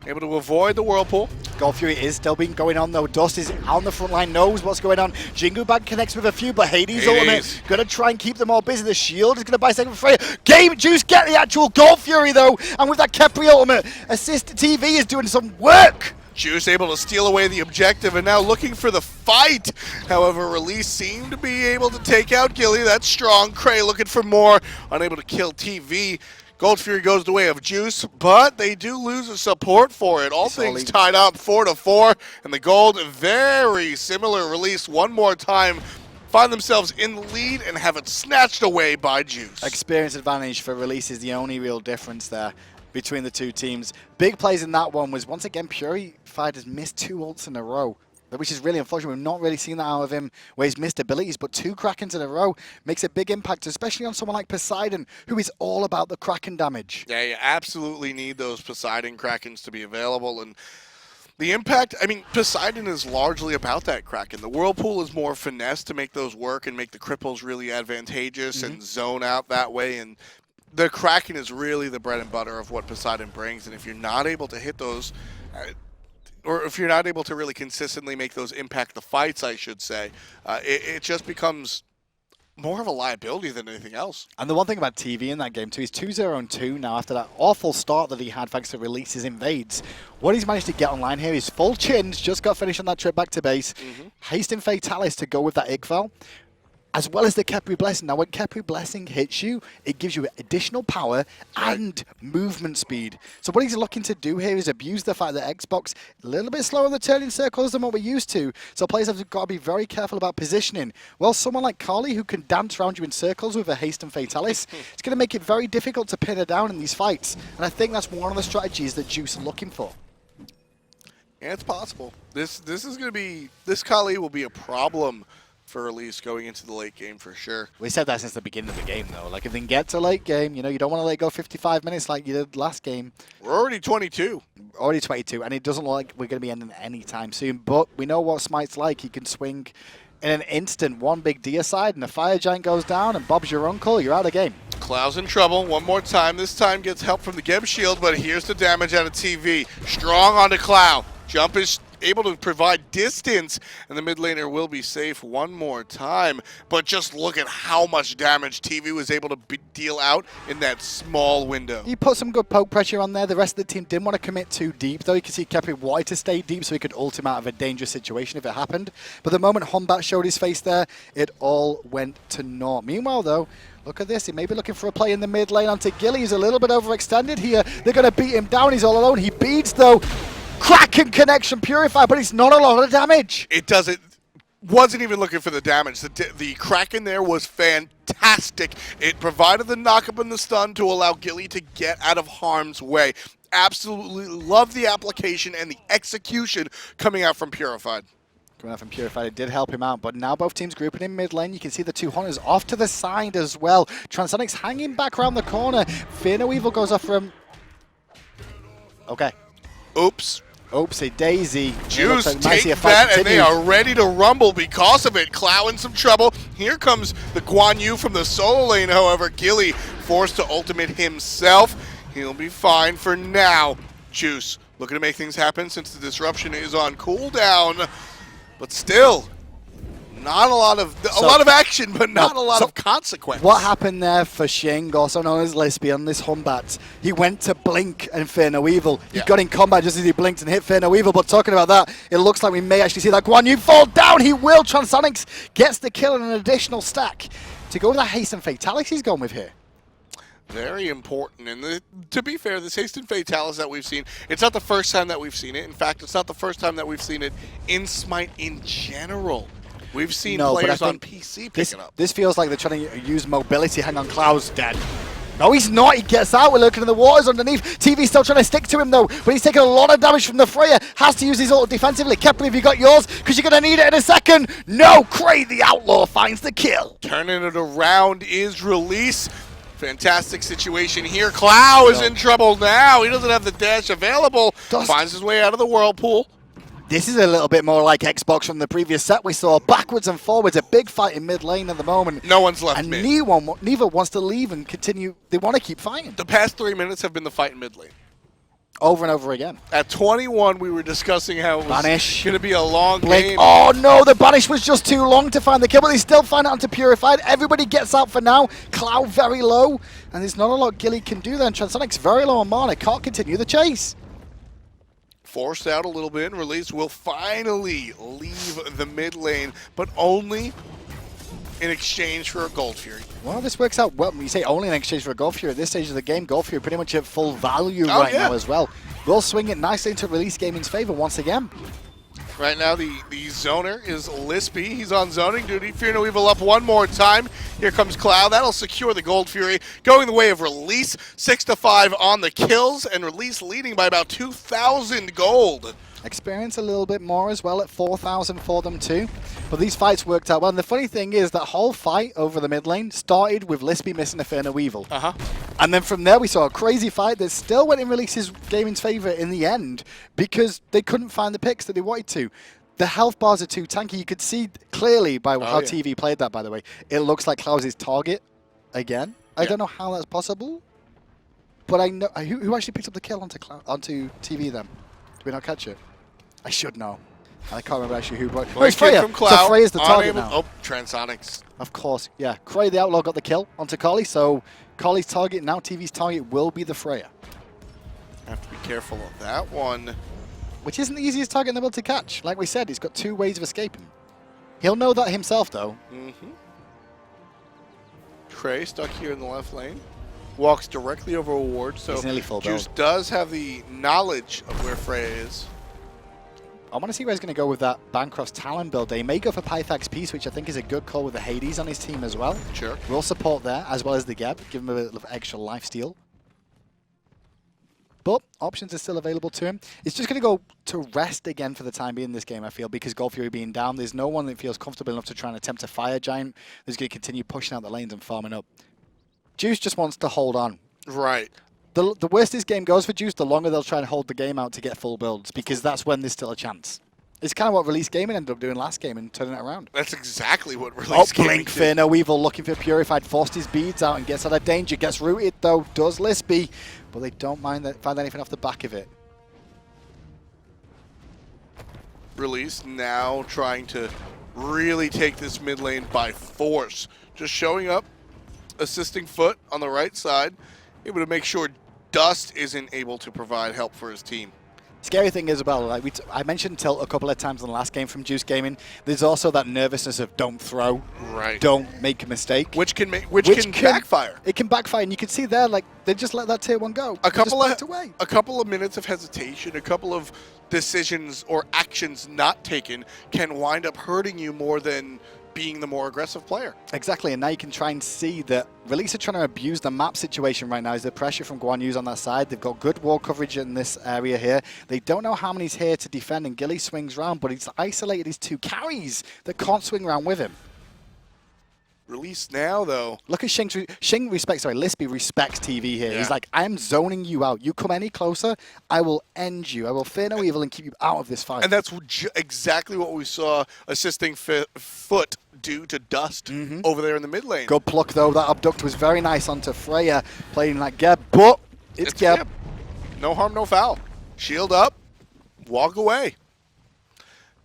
able to avoid the Whirlpool. Gold Fury is still being going on, though. Dust is on the front line, knows what's going on. Jingu Bag connects with a few, but Hades ultimate going to try and keep them all busy. The shield is going to buy a second for Freya. Game Juice get the actual Gold Fury, though. And with that Khepri ultimate, assist TeeVee is doing some work. Juice able to steal away the objective and now looking for the fight. However, Release seemed to be able to take out Gili. That's strong. Crey looking for more, unable to kill TeeVee. Gold Fury goes the way of Juice, but they do lose a support for it. All things tied up 4-4, and the Gold, very similar Release one more time, find themselves in the lead and have it snatched away by Juice. Experience advantage for Release is the only real difference there between the two teams. Big plays in that one was, once again, Purified has missed 2 ults in a row, which is really unfortunate. We've not really seen that out of him where he's missed abilities, but 2 Krakens in a row makes a big impact, especially on someone like Poseidon, who is all about the Kraken damage. Yeah, you absolutely need those Poseidon Krakens to be available, and the impact, I mean, Poseidon is largely about that Kraken. The Whirlpool is more finesse to make those work and make the cripples really advantageous and zone out that way, and the Kraken is really the bread and butter of what Poseidon brings, and if you're not able to hit those, or if you're not able to really consistently make those impact the fights, I should say, it just becomes more of a liability than anything else. And the one thing about TeeVee in that game too is 2-0-2 now after that awful start that he had thanks to Release's invades. What he's managed to get online here is full chins, just got finished on that trip back to base. Haste and Fatalis to go with that Igval, as well as the Khepri Blessing. Now, when Khepri Blessing hits you, it gives you additional power and movement speed. So what he's looking to do here is abuse the fact that Xbox a little bit slower in the turning circles than what we're used to. So players have got to be very careful about positioning. Well, someone like Carly, who can dance around you in circles with a Haste and Fatalis, it's going to make it very difficult to pin her down in these fights. And I think that's one of the strategies that Juice are looking for. Yeah, it's possible. This is going to be, this Kali will be a problem for release going into the late game for sure. We said that since the beginning of the game, though. Like, if they can get to late game, you know, you don't want to let it go 55 minutes like you did last game. We're already 22. Already 22, and it doesn't look like we're going to be ending anytime soon. But we know what Smite's like. He can swing in an instant, one big deicide, and the Fire Giant goes down, and Bob's your uncle. You're out of the game. Clow's in trouble one more time. This time gets help from the Geb shield, but here's the damage out of TeeVee. Strong onto Clow. Jump is able to provide distance, and the mid laner will be safe one more time. But just look at how much damage TeeVee was able to deal out in that small window. He put some good poke pressure on there. The rest of the team didn't want to commit too deep, though. You can see Khepri wanted to stay deep so he could ult him out of a dangerous situation if it happened. But the moment Hombat showed his face there, it all went to naught. Meanwhile, though, look at this. He may be looking for a play in the mid lane onto Gili. He's a little bit overextended here. They're going to beat him down. He's all alone. He beats, though. Cracking connection, Purified, but it's not a lot of damage. It doesn't. Wasn't even looking for the damage. The Kraken there was fantastic. It provided the knock-up and the stun to allow Gili to get out of harm's way. Absolutely love the application and the execution coming out from Purified. Coming out from Purified, it did help him out, but now both teams grouping in mid lane. You can see the two hunters off to the side as well. Transonics hanging back around the corner. Fear No Evil goes off from... Okay. Oops. Oopsie daisy. Juice take that, and they are ready to rumble because of it. Clow in some trouble. Here comes the Guan Yu from the solo lane, however. Gili forced to ultimate himself. He'll be fine for now. Juice looking to make things happen since the disruption is on cooldown. But still, not a lot of action, but not a lot of consequence. What happened there for Xing, also known as Lispy, on this Humbat? He went to blink and Fear No Evil. He got in combat just as he blinked and hit Fear No Evil. But talking about that, it looks like we may actually see that Guan Yu fall down. He will. Transonics gets the kill and an additional stack to go with that haste and fatalis he's gone with here. Very important. And to be fair, this haste and fatalis that we've seen, it's not the first time that we've seen it. In fact, it's not the first time that we've seen it in Smite in general. We've seen players on PC pick it up. This feels like they're trying to use mobility. Hang on, Clow's dead. No, he's not. He gets out. We're looking at the waters underneath. TeeVee's still trying to stick to him, though. But he's taking a lot of damage from the Freya. Has to use his ult defensively. Khepri, have you got yours? Because you're going to need it in a second. No, Crey, the outlaw, finds the kill. Turning it around is release. Fantastic situation here. Clow is in trouble now. He doesn't have the dash available. Finds his way out of the whirlpool. This is a little bit more like Xbox from the previous set we saw. Backwards and forwards, a big fight in mid lane at the moment. No one's left mid. And neither wants to leave and continue. They want to keep fighting. The past 3 minutes have been the fight in mid lane. Over and over again. At 21, we were discussing how it was going to be a long game. Oh no, the Banish was just too long to find the kill, but they still find it onto Purified. Everybody gets out for now. Clow very low, and there's not a lot Gili can do there. And Transonics very low on mana, can't continue the chase. Forced out a little bit, and Release will finally leave the mid lane, but only in exchange for a Gold Fury. Well, this works out well. When you say only in exchange for a Gold Fury, at this stage of the game, Gold Fury pretty much at full value right now as well. Will swing it nicely into Release Gaming's favor once again. Right now, the zoner is Lispy. He's on zoning duty. Fear No Evil up one more time. Here comes Cloud. That'll secure the Gold Fury. Going the way of Release. 6-5 on the kills, and Release leading by about 2,000 gold. Experience a little bit more as well at 4,000 for them too. But these fights worked out well. And the funny thing is that whole fight over the mid lane started with Lispy missing a Fear No Evil. And then from there we saw a crazy fight that still went in Release's Gaming's favor in the end because they couldn't find the picks that they wanted to. The health bars are too tanky. You could see clearly by how TeeVee played that, by the way. It looks like Clow's target again. I don't know how that's possible. But I know who actually picked up the kill onto TeeVee then? Did we not catch it? I should know. I can't remember actually who brought it. It's Freya. So Freya's the target now. Oh, Transonics. Of course, yeah. Crey, the outlaw, got the kill onto Collie, so Collie's target, now TeeVee's target, will be the Freya. Have to be careful of that one. Which isn't the easiest target in the world to catch. Like we said, he's got 2 ways of escaping. He'll know that himself, though. Crey stuck here in the left lane. Walks directly over a ward, so he's nearly full Juice build. does have the knowledge of where Freya is. I want to see where he's going to go with that Bancroft's Talon build. He may go for Pythax Peace, which I think is a good call with the Hades on his team as well. Sure. We'll support there, as well as the Geb. Give him a bit of extra lifesteal. But options are still available to him. He's just going to go to rest again for the time being in this game, I feel, because Gold Fury being down. There's no one that feels comfortable enough to try and attempt a Fire Giant. Who's going to continue pushing out the lanes and farming up. Juice just wants to hold on. Right. The worse this game goes for Juice, the longer they'll try and hold the game out to get full builds, because that's when there's still a chance. It's kind of what Release Gaming ended up doing last game and turning it around. That's exactly what Release Gaming Blink did. Fear No Evil looking for Purified, forced his beads out and gets out of danger, gets rooted though, does Lispy, but they don't find anything off the back of it. Release now trying to really take this mid lane by force. Just showing up, assisting Foot on the right side, able to make sure Dust isn't able to provide help for his team. Scary thing is about, like I mentioned Tilt a couple of times in the last game from Juice Gaming. There's also that nervousness of don't throw, don't make a mistake, which can backfire. It can backfire, and you can see there, like they just let that tier 1 go. A couple of minutes of hesitation, a couple of decisions or actions not taken can wind up hurting you more than being the more aggressive player. Exactly, and now you can try and see that Release are trying to abuse the map situation right now. Is the pressure from Guan Yu's on that side. They've got good wall coverage in this area here. They don't know how many's here to defend, and Gili swings around, but he's isolated his 2 carries that can't swing around with him. Release now, though. Look at Lispy respects TeeVee here. Yeah. He's like, I am zoning you out. You come any closer, I will end you. I will fear no evil and keep you out of this fight. And that's exactly what we saw assisting Foot do to Dust over there in the mid lane. Good pluck, though. That abduct was very nice onto Freya, playing like Geb, but it's Geb. No harm, no foul. Shield up, walk away.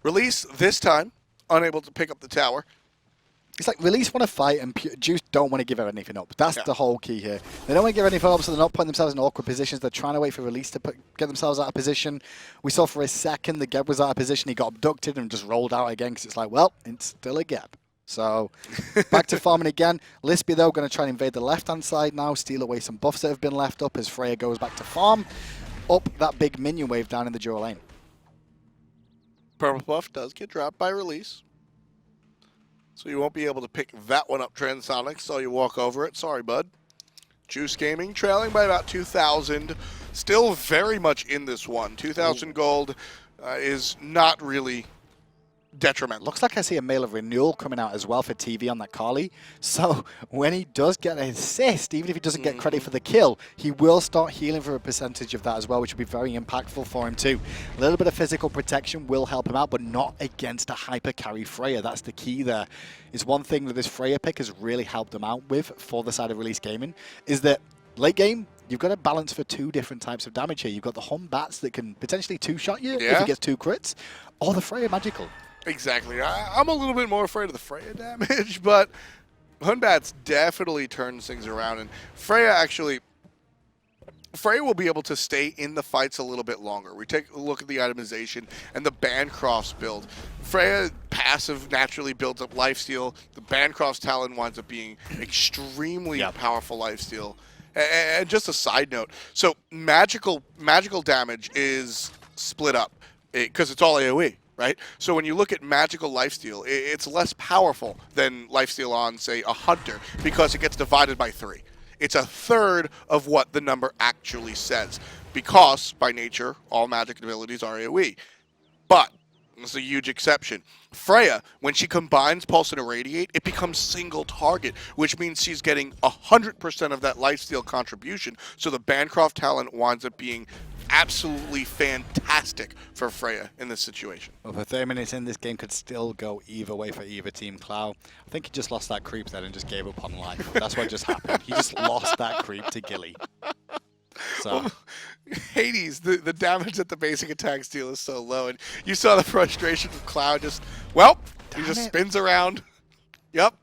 Release this time, unable to pick up the tower. It's like Release want to fight and Juice don't want to give anything up. That's the whole key here. They don't want to give anything up, so they're not putting themselves in awkward positions. They're trying to wait for Release to get themselves out of position. We saw for a second the Geb was out of position. He got abducted and just rolled out again because it's like, well, it's still a Geb. So back to farming again. Lispy, though, going to try and invade the left-hand side now, steal away some buffs that have been left up as Freya goes back to farm. Up that big minion wave down in the dual lane. Purple buff does get dropped by Release. So you won't be able to pick that one up, Transonics, so you walk over it. Sorry, bud. Juice Gaming trailing by about 2,000. Still very much in this one. 2,000 gold is not really detrimental. Looks like I see a Mail of Renewal coming out as well for TeeVee on that Carly. So when he does get an assist, even if he doesn't get credit for the kill, he will start healing for a percentage of that as well, which will be very impactful for him too. A little bit of physical protection will help him out, but not against a hyper carry Freya. That's the key there. It's one thing that this Freya pick has really helped him out with for the side of Release Gaming, is that late game, you've got to balance for 2 different types of damage here. You've got the Hum Batz that can potentially 2-shot you if he gets 2 crits, or the Freya Magical. Exactly. I'm a little bit more afraid of the Freya damage, but Hunbatz definitely turns things around. And Freya will be able to stay in the fights a little bit longer. We take a look at the itemization and the Bancroft's build. Freya passive naturally builds up lifesteal. The Bancroft's Talon winds up being extremely powerful lifesteal. And just a side note, so magical damage is split up because it's all AoE. Right? So when you look at magical lifesteal, it's less powerful than lifesteal on, say, a hunter because it gets divided by 3. It's a third of what the number actually says because, by nature, all magic abilities are AoE. But, there's a huge exception. Freya, when she combines Pulse and Irradiate, it becomes single target, which means she's getting 100% of that lifesteal contribution. So the Bancroft talent winds up being absolutely fantastic for Freya in this situation. Well, for 30 minutes in, this game could still go either way for either team. Clow, I think he just lost that creep then and just gave up on life. That's what just happened. He just lost that creep to Gili. So. Well, Hades, the damage at the basic attack steal is so low, and you saw the frustration of Cloud just, he just spins around. Yep.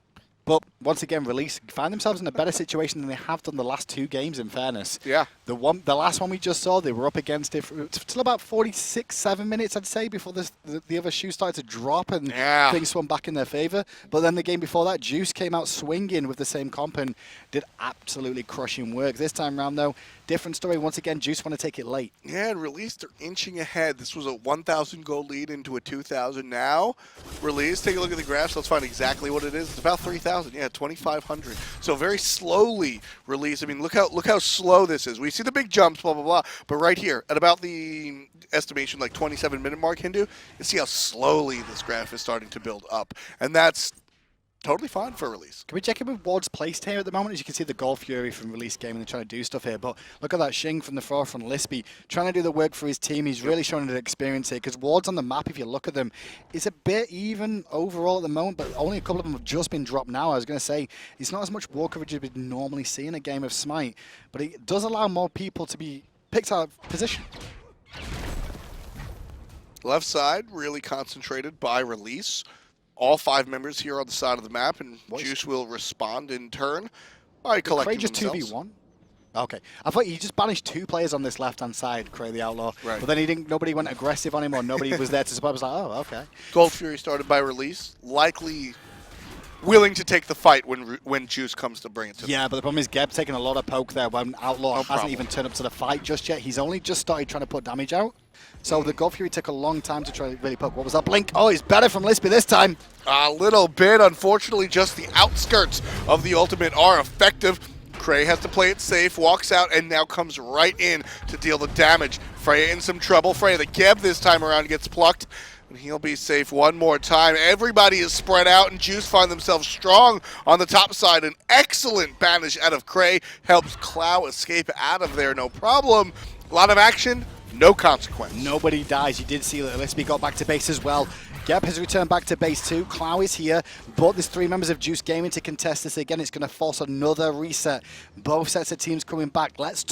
But once again, Release find themselves in a better situation than they have done the last 2 games, in fairness. Yeah. The last one we just saw, they were up against it till about 46-7 minutes, I'd say, before the other shoe started to drop and things swung back in their favor. But then the game before that, Juice came out swinging with the same comp and did absolutely crushing work. This time around, though, different story. Once again, Juice want to take it late. Yeah, and Release, they're inching ahead. This was a 1,000 gold lead into a 2,000 now. Release, take a look at the graphs. Let's find exactly what it is. It's about 3,000. Yeah, at 2,500. So very slowly release. I mean, look how slow this is. We see the big jumps, blah, blah, blah. But right here, at about the estimation, like 27-minute mark, Hindu, you see how slowly this graph is starting to build up. And that's totally fine for release. Can we check in with Ward's placed here at the moment? As you can see, the Gold Fury from release game and they're trying to do stuff here. But look at that Xing from the forefront, Lispy trying to do the work for his team. He's really showing the experience here because Ward's on the map, if you look at them, it's a bit even overall at the moment, but only a couple of them have just been dropped now. I was going to say, it's not as much war coverage as we'd normally see in a game of Smite, but it does allow more people to be picked out of position. Left side, really concentrated by release. All 5 members here on the side of the map, and Juice will respond in turn by collecting Crey just themselves. 2v1? Okay. I thought he just banished 2 players on this left-hand side, Crey the Outlaw. Right. But then he didn't. Nobody went aggressive on him, or nobody was there to support. I was like, oh, okay. Gold Fury started by release, likely willing to take the fight when Juice comes to bring it to them. Yeah, but the problem is Geb's taking a lot of poke there when Outlaw hasn't even turned up to the fight just yet. He's only just started trying to put damage out. So the Gold Fury took a long time to try to really poke. What was that blink? Oh, it's better from Lispy this time. A little bit. Unfortunately, just the outskirts of the ultimate are effective. Crey has to play it safe, walks out, and now comes right in to deal the damage. Freya in some trouble. Freya, the Geb this time around, gets plucked. And he'll be safe one more time. Everybody is spread out, and Juice find themselves strong on the top side. An excellent banish out of Crey helps Clow escape out of there, no problem. A lot of action, no consequence. Nobody dies. You did see that Lispy got back to base as well. Geb has returned back to base too. Clow is here, but there's 3 members of Juice Gaming to contest this again. It's going to force another reset. Both sets of teams coming back. Let's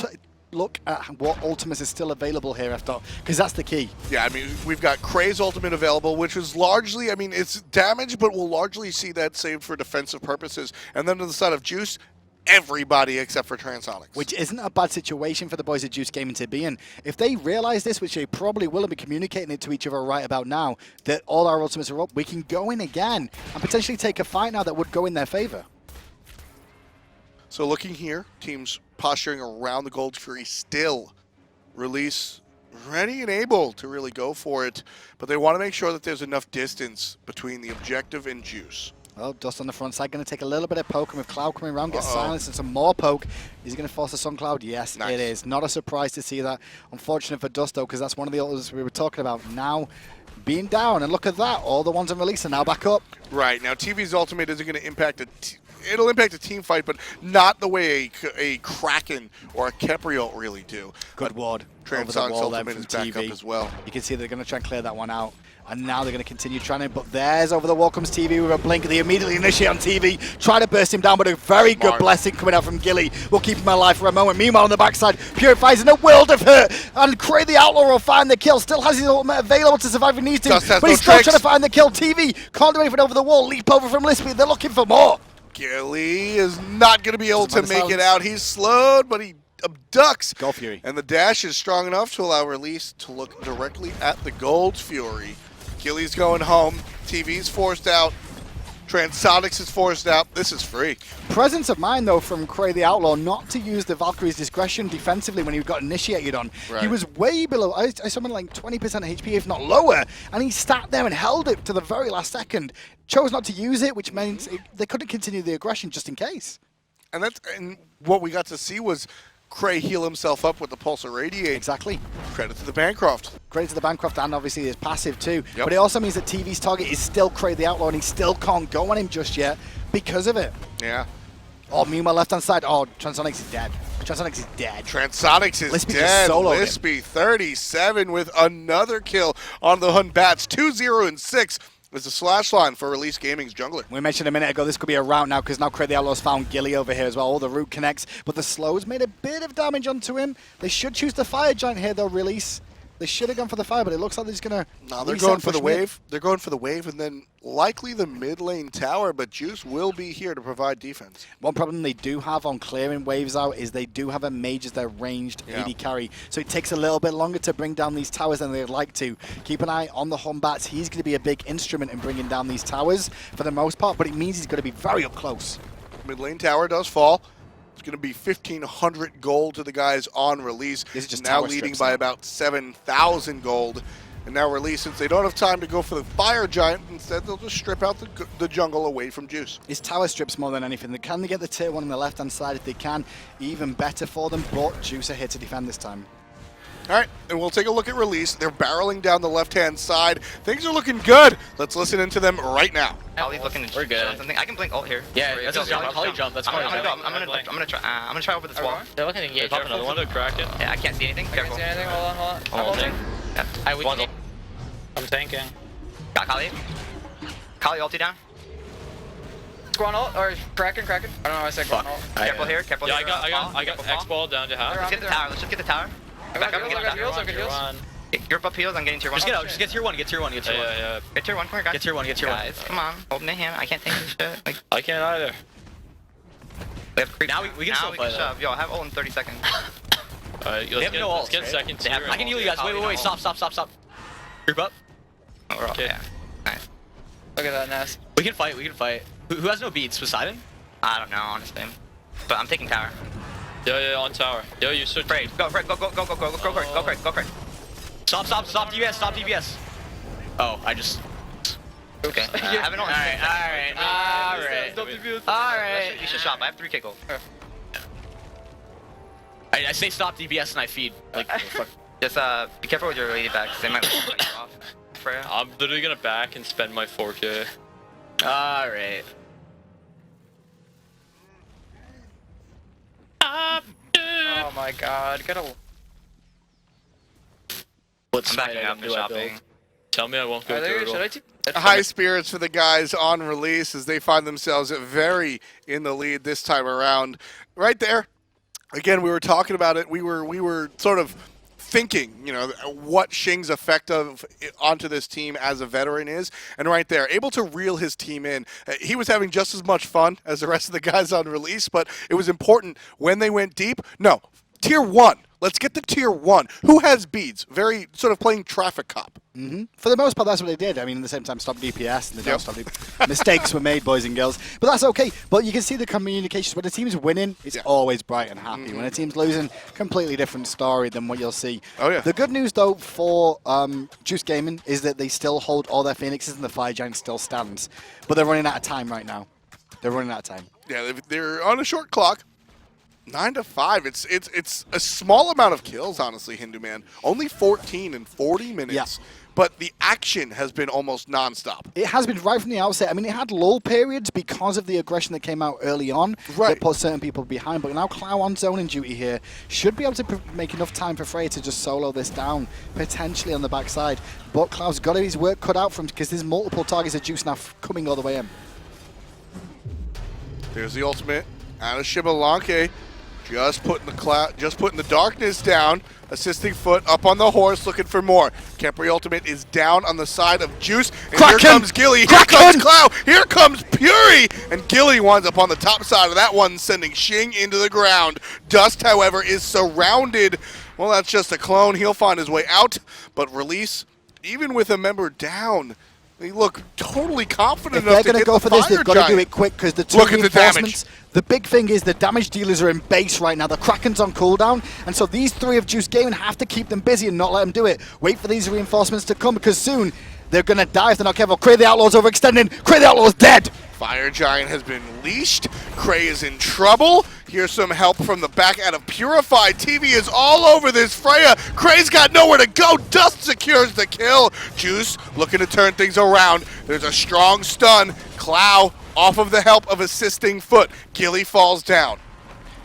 look at what ultimates is still available here, because that's the key. Yeah, I mean, we've got Crey's ultimate available, which is largely, I mean, it's damage, but we'll largely see that saved for defensive purposes. And then to the side of Juice, everybody except for Transonics. Which isn't a bad situation for the boys at Juice Gaming to be in. If they realize this, which they probably will and be communicating it to each other right about now, that all our ultimates are up, we can go in again and potentially take a fight now that would go in their favor. So looking here, teams posturing around the Gold Fury still. Release ready and able to really go for it, but they want to make sure that there's enough distance between the objective and Juice. Well, Dust on the front side, going to take a little bit of poke, and with Cloud coming around, get silenced and some more poke. Is he going to force a Sun Cloud? Yes, nice. It is. Not a surprise to see that. Unfortunate for Dust, though, because that's one of the ultimates we were talking about. Now being down, and look at that. All the ones on release are now back up. Right. Now, TeeVee's ultimate isn't going to impact it'll impact a team fight, but not the way a Kraken or a Khepri ult really do. Good ward. Transonics ultimate is back up as well. You can see they're going to try and clear that one out. And now they're going to continue trying to, but there's over the wall comes TeeVee with a blink. They immediately initiate on TeeVee, try to burst him down, but a very good blessing coming out from Gili will keep him alive for a moment. Meanwhile, on the backside, Purified's in a world of hurt, and Crey the Outlaw will find the kill. Still has his ultimate available to survive if he needs to, but he's still trying to find the kill. TeeVee can't do anything over the wall, leap over from Lispy. They're looking for more. Gili is not going to be able to make it out. He's slowed, but he abducts. Gold Fury. And the dash is strong enough to allow release to look directly at the Gold Fury. Gili's going home. TeeVee's forced out. Transonics is forced out. This is free. Presence of mind, though, from Crey the Outlaw not to use the Valkyrie's discretion defensively when he got initiated on. Right. He was way below, I saw him like 20% HP, if not lower, and he sat there and held it to the very last second. Chose not to use it, which means they couldn't continue the aggression just in case. And what we got to see was Crey heal himself up with the Pulse Irradiate. Exactly. Credit to the Bancroft. Credit to the Bancroft, and obviously his passive too. Yep. But it also means that TeeVee's target is still Crey the Outlaw, and he still can't go on him just yet because of it. Yeah. Oh, meanwhile, left-hand side. Oh, Transonics is dead. Transonics is dead. Transonics is dead. Lispy 37 with another kill on the Hun Batz. 2-0 and 6. There's a slash line for Release Gaming's jungler. We mentioned a minute ago this could be a route now because now Crey the Outlaw's found Gili over here as well. All the root connects, but the slows made a bit of damage onto him. They should choose the Fire Giant here, though, Release. They should have gone for the fire, but it looks like they're just going to... No, they're going for the wave. They're going for the wave and then likely the mid lane tower, but Juice will be here to provide defense. One problem they do have on clearing waves out is they do have a mage as their ranged AD carry, so it takes a little bit longer to bring down these towers than they'd like to. Keep an eye on the Hun Batz. He's going to be a big instrument in bringing down these towers for the most part, but it means he's going to be very up close. Mid lane tower does fall. It's going to be 1,500 gold to the guys on Release. This is just now leading by about 7,000 gold. And now Release, since they don't have time to go for the Fire Giant, instead they'll just strip out the jungle away from Juice. It's tower strips more than anything. Can they get the tier 1 on the left-hand side? If they can, even better for them, but Juice are here to defend this time. All right, and we'll take a look at Release. They're barreling down the left-hand side. Things are looking good. Let's listen into them right now. Holly's looking to We're good. something. I can blink ult here. Yeah, that's just Holly jump. That's fine. I'm gonna try over this wall. They're looking to engage. Pop another one to crack it. Yeah, I can't see anything. I can't Careful. see anything. Hold on. I'm Holding. holding. Yeah. I'm tanking. Got Kali. Kali ulti down. Guan ult or Kraken. I don't know why I said Guan ult. Careful here. Careful Yeah, here. I got X-ball down to half. Let's get the tower. Let's just get the tower. Back up and get the heals. tower. You're up heals. I'm getting tier 1. Just get tier 1. Get tier 1. Yeah. Get tier 1. Come here, guys. Get tier 1. Guys, come on. Holding a hand. I can't think of shit. Like, I can't either. we have creep. Now we can still play that. shove. Yo, I have ult in 30 seconds. Alright, let's get second tier. I can heal you guys. Wait. Stop. Group up. Oh, we're all, Okay. yeah. Nice. Look at that nest. We can fight. Who has no beads? Poseidon? I don't know, honestly. But I'm taking tower. Yeah, on tower. Yo, you switch. Crey, go, Crey. Stop DBS. Oh, I just... Okay. I have an ult. Alright. You should shop. I have 3k gold. I say stop DBS and I feed. Like, fuck. Just be careful with your ladybacks. They might let you off. Freya. I'm literally gonna back and spend my 4k. Alright. Oh my god. Get a... I'm backing up and shopping. Tell me I won't go through it all. High spirits for the guys on Release as they find themselves very in the lead this time around. Right there, again, we were talking about it. We were sort of thinking, you know, what Xing's effect onto this team as a veteran is, and right there, able to reel his team in. He was having just as much fun as the rest of the guys on Release, but it was important when they went deep. No, tier 1. Let's get the tier 1. Who has beads? Very sort of playing traffic cop. For the most part, that's what they did. I mean, at the same time, stop DPS and they don't stop mistakes were made, boys and girls. But that's okay. But you can see the communications. When a team's winning, it's always bright and happy. When a team's losing, completely different story than what you'll see. Oh, yeah. The good news, though, for Juice Gaming is that they still hold all their Phoenixes and the Fire Giant still stands. But they're running out of time right now. They're running out of time. Yeah, they're on a short clock. 9 to 5. It's a small amount of kills, honestly, Hindu Man. Only 14 in 40 minutes. Yeah. But the action has been almost nonstop. It has been right from the outset. I mean, it had lull periods because of the aggression that came out early on that put certain people behind. But now Clow on zoning duty here should be able to make enough time for Freya to just solo this down, potentially on the backside. But Clow's got his work cut out from him because there's multiple targets of Juice now coming all the way in. There's the ultimate out of Xbalanque. Just putting the darkness down. Assisting Foot up on the horse, looking for more. Khepri ultimate is down on the side of Juice. And here comes Gili. Here comes Clow. Here comes Puri. And Gili winds up on the top side of that one, sending Xing into the ground. Dust, however, is surrounded. Well, that's just a clone. He'll find his way out. But Release, even with a member down, they look totally confident enough to get the Fire Giant. If they're going to go for this, they've got to do it quick because the two reinforcements. The big thing is the damage dealers are in base right now. The Kraken's on cooldown, and so these three of Juice Gaming have to keep them busy and not let them do it. Wait for these reinforcements to come because soon they're going to die if they're not careful. Crey the Outlaw's overextending. Crey the Outlaw's dead. Fire Giant has been leashed. Crey is in trouble. Here's some help from the back out of Purified. TeeVee is all over this Freya. Crey's got nowhere to go. Dust secures the kill. Juice looking to turn things around. There's a strong stun. Clow off of the help of assisting Foot. Gili falls down.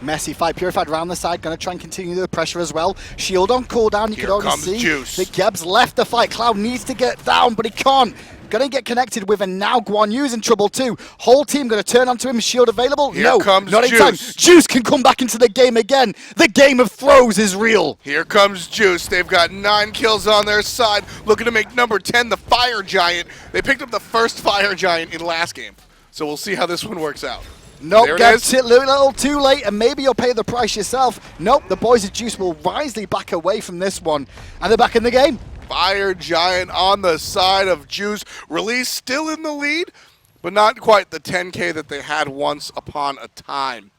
Messy fight. Purified around the side, going to try and continue the pressure as well. Shield on cooldown. You can already see Juice. the Geb's left the fight. Cloud needs to get down, but he can't. Going to get connected with, and now Guan Yu's in trouble too. Whole team going to turn onto him. Shield available? Here comes not in time. Juice can come back into the game again. The game of throws is real. Here comes Juice. They've got 9 kills on their side. Looking to make number 10 the Fire Giant. They picked up the first Fire Giant in last game. So we'll see how this one works out. Nope, gets it a little too late, and maybe you'll pay the price yourself. Nope, the boys of Juice will wisely back away from this one, and they're back in the game. Fire Giant on the side of Juice. Release still in the lead, but not quite the 10K that they had once upon a time.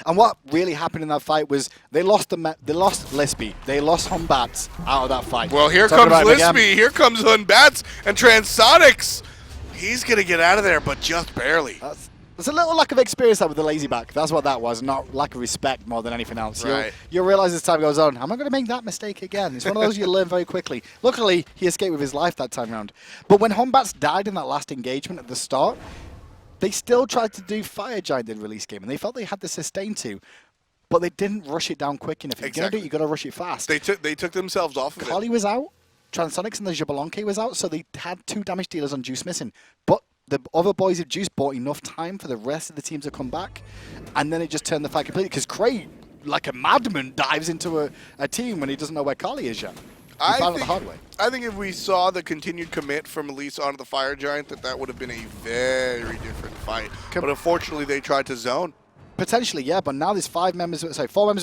And what really happened in that fight was they lost Lispy, they lost Batz out of that fight. Well, here comes Lispy, here comes Batz, and Transonics. He's going to get out of there, but just barely. There's a little lack of experience there with the lazy back. That's what that was, not lack of respect more than anything else. Right. You'll realize as time goes on, I'm not going to make that mistake again. It's one of those you learn very quickly. Luckily, he escaped with his life that time round. But when Batz died in that last engagement at the start, they still tried to do Fire Giant in release game, and they felt they had the sustain to, but they didn't rush it down quick enough. If you're going to do it, you've got to rush it fast. They took themselves off of it. Khepri was out, Transonics and the Xbalanque was out, so they had 2 damage dealers on Juice missing. But the other boys of Juice bought enough time for the rest of the team to come back, and then it just turned the fight completely, because Crey, like a madman, dives into a team when he doesn't know where Kali is yet. He found it the hard way. I think if we saw the continued commit from Elise onto the Fire Giant, that would have been a very different fight. But unfortunately, they tried to zone. Potentially, yeah, but now there's 4 members with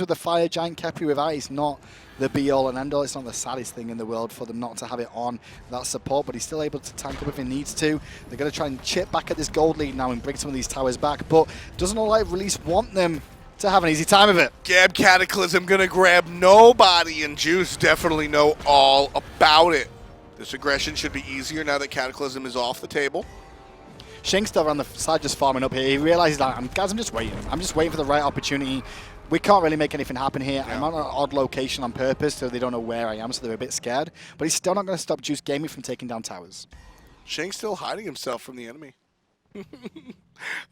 the Fire Giant. Khepri with that. It's not the be-all and end-all. It's not the saddest thing in the world for them not to have it on that support, but he's still able to tank up if he needs to. They're going to try and chip back at this gold lead now and bring some of these towers back, but doesn't look like Release want them to have an easy time of it. Gab Cataclysm going to grab nobody, and Juice definitely know all about it. This aggression should be easier now that Cataclysm is off the table. Shink's still on the side just farming up here. He realizes that, guys, I'm just waiting. I'm just waiting for the right opportunity. We can't really make anything happen here. Yeah. I'm on an odd location on purpose, so they don't know where I am, so they're a bit scared. But he's still not going to stop Juice Gaming from taking down towers. Shink's still hiding himself from the enemy.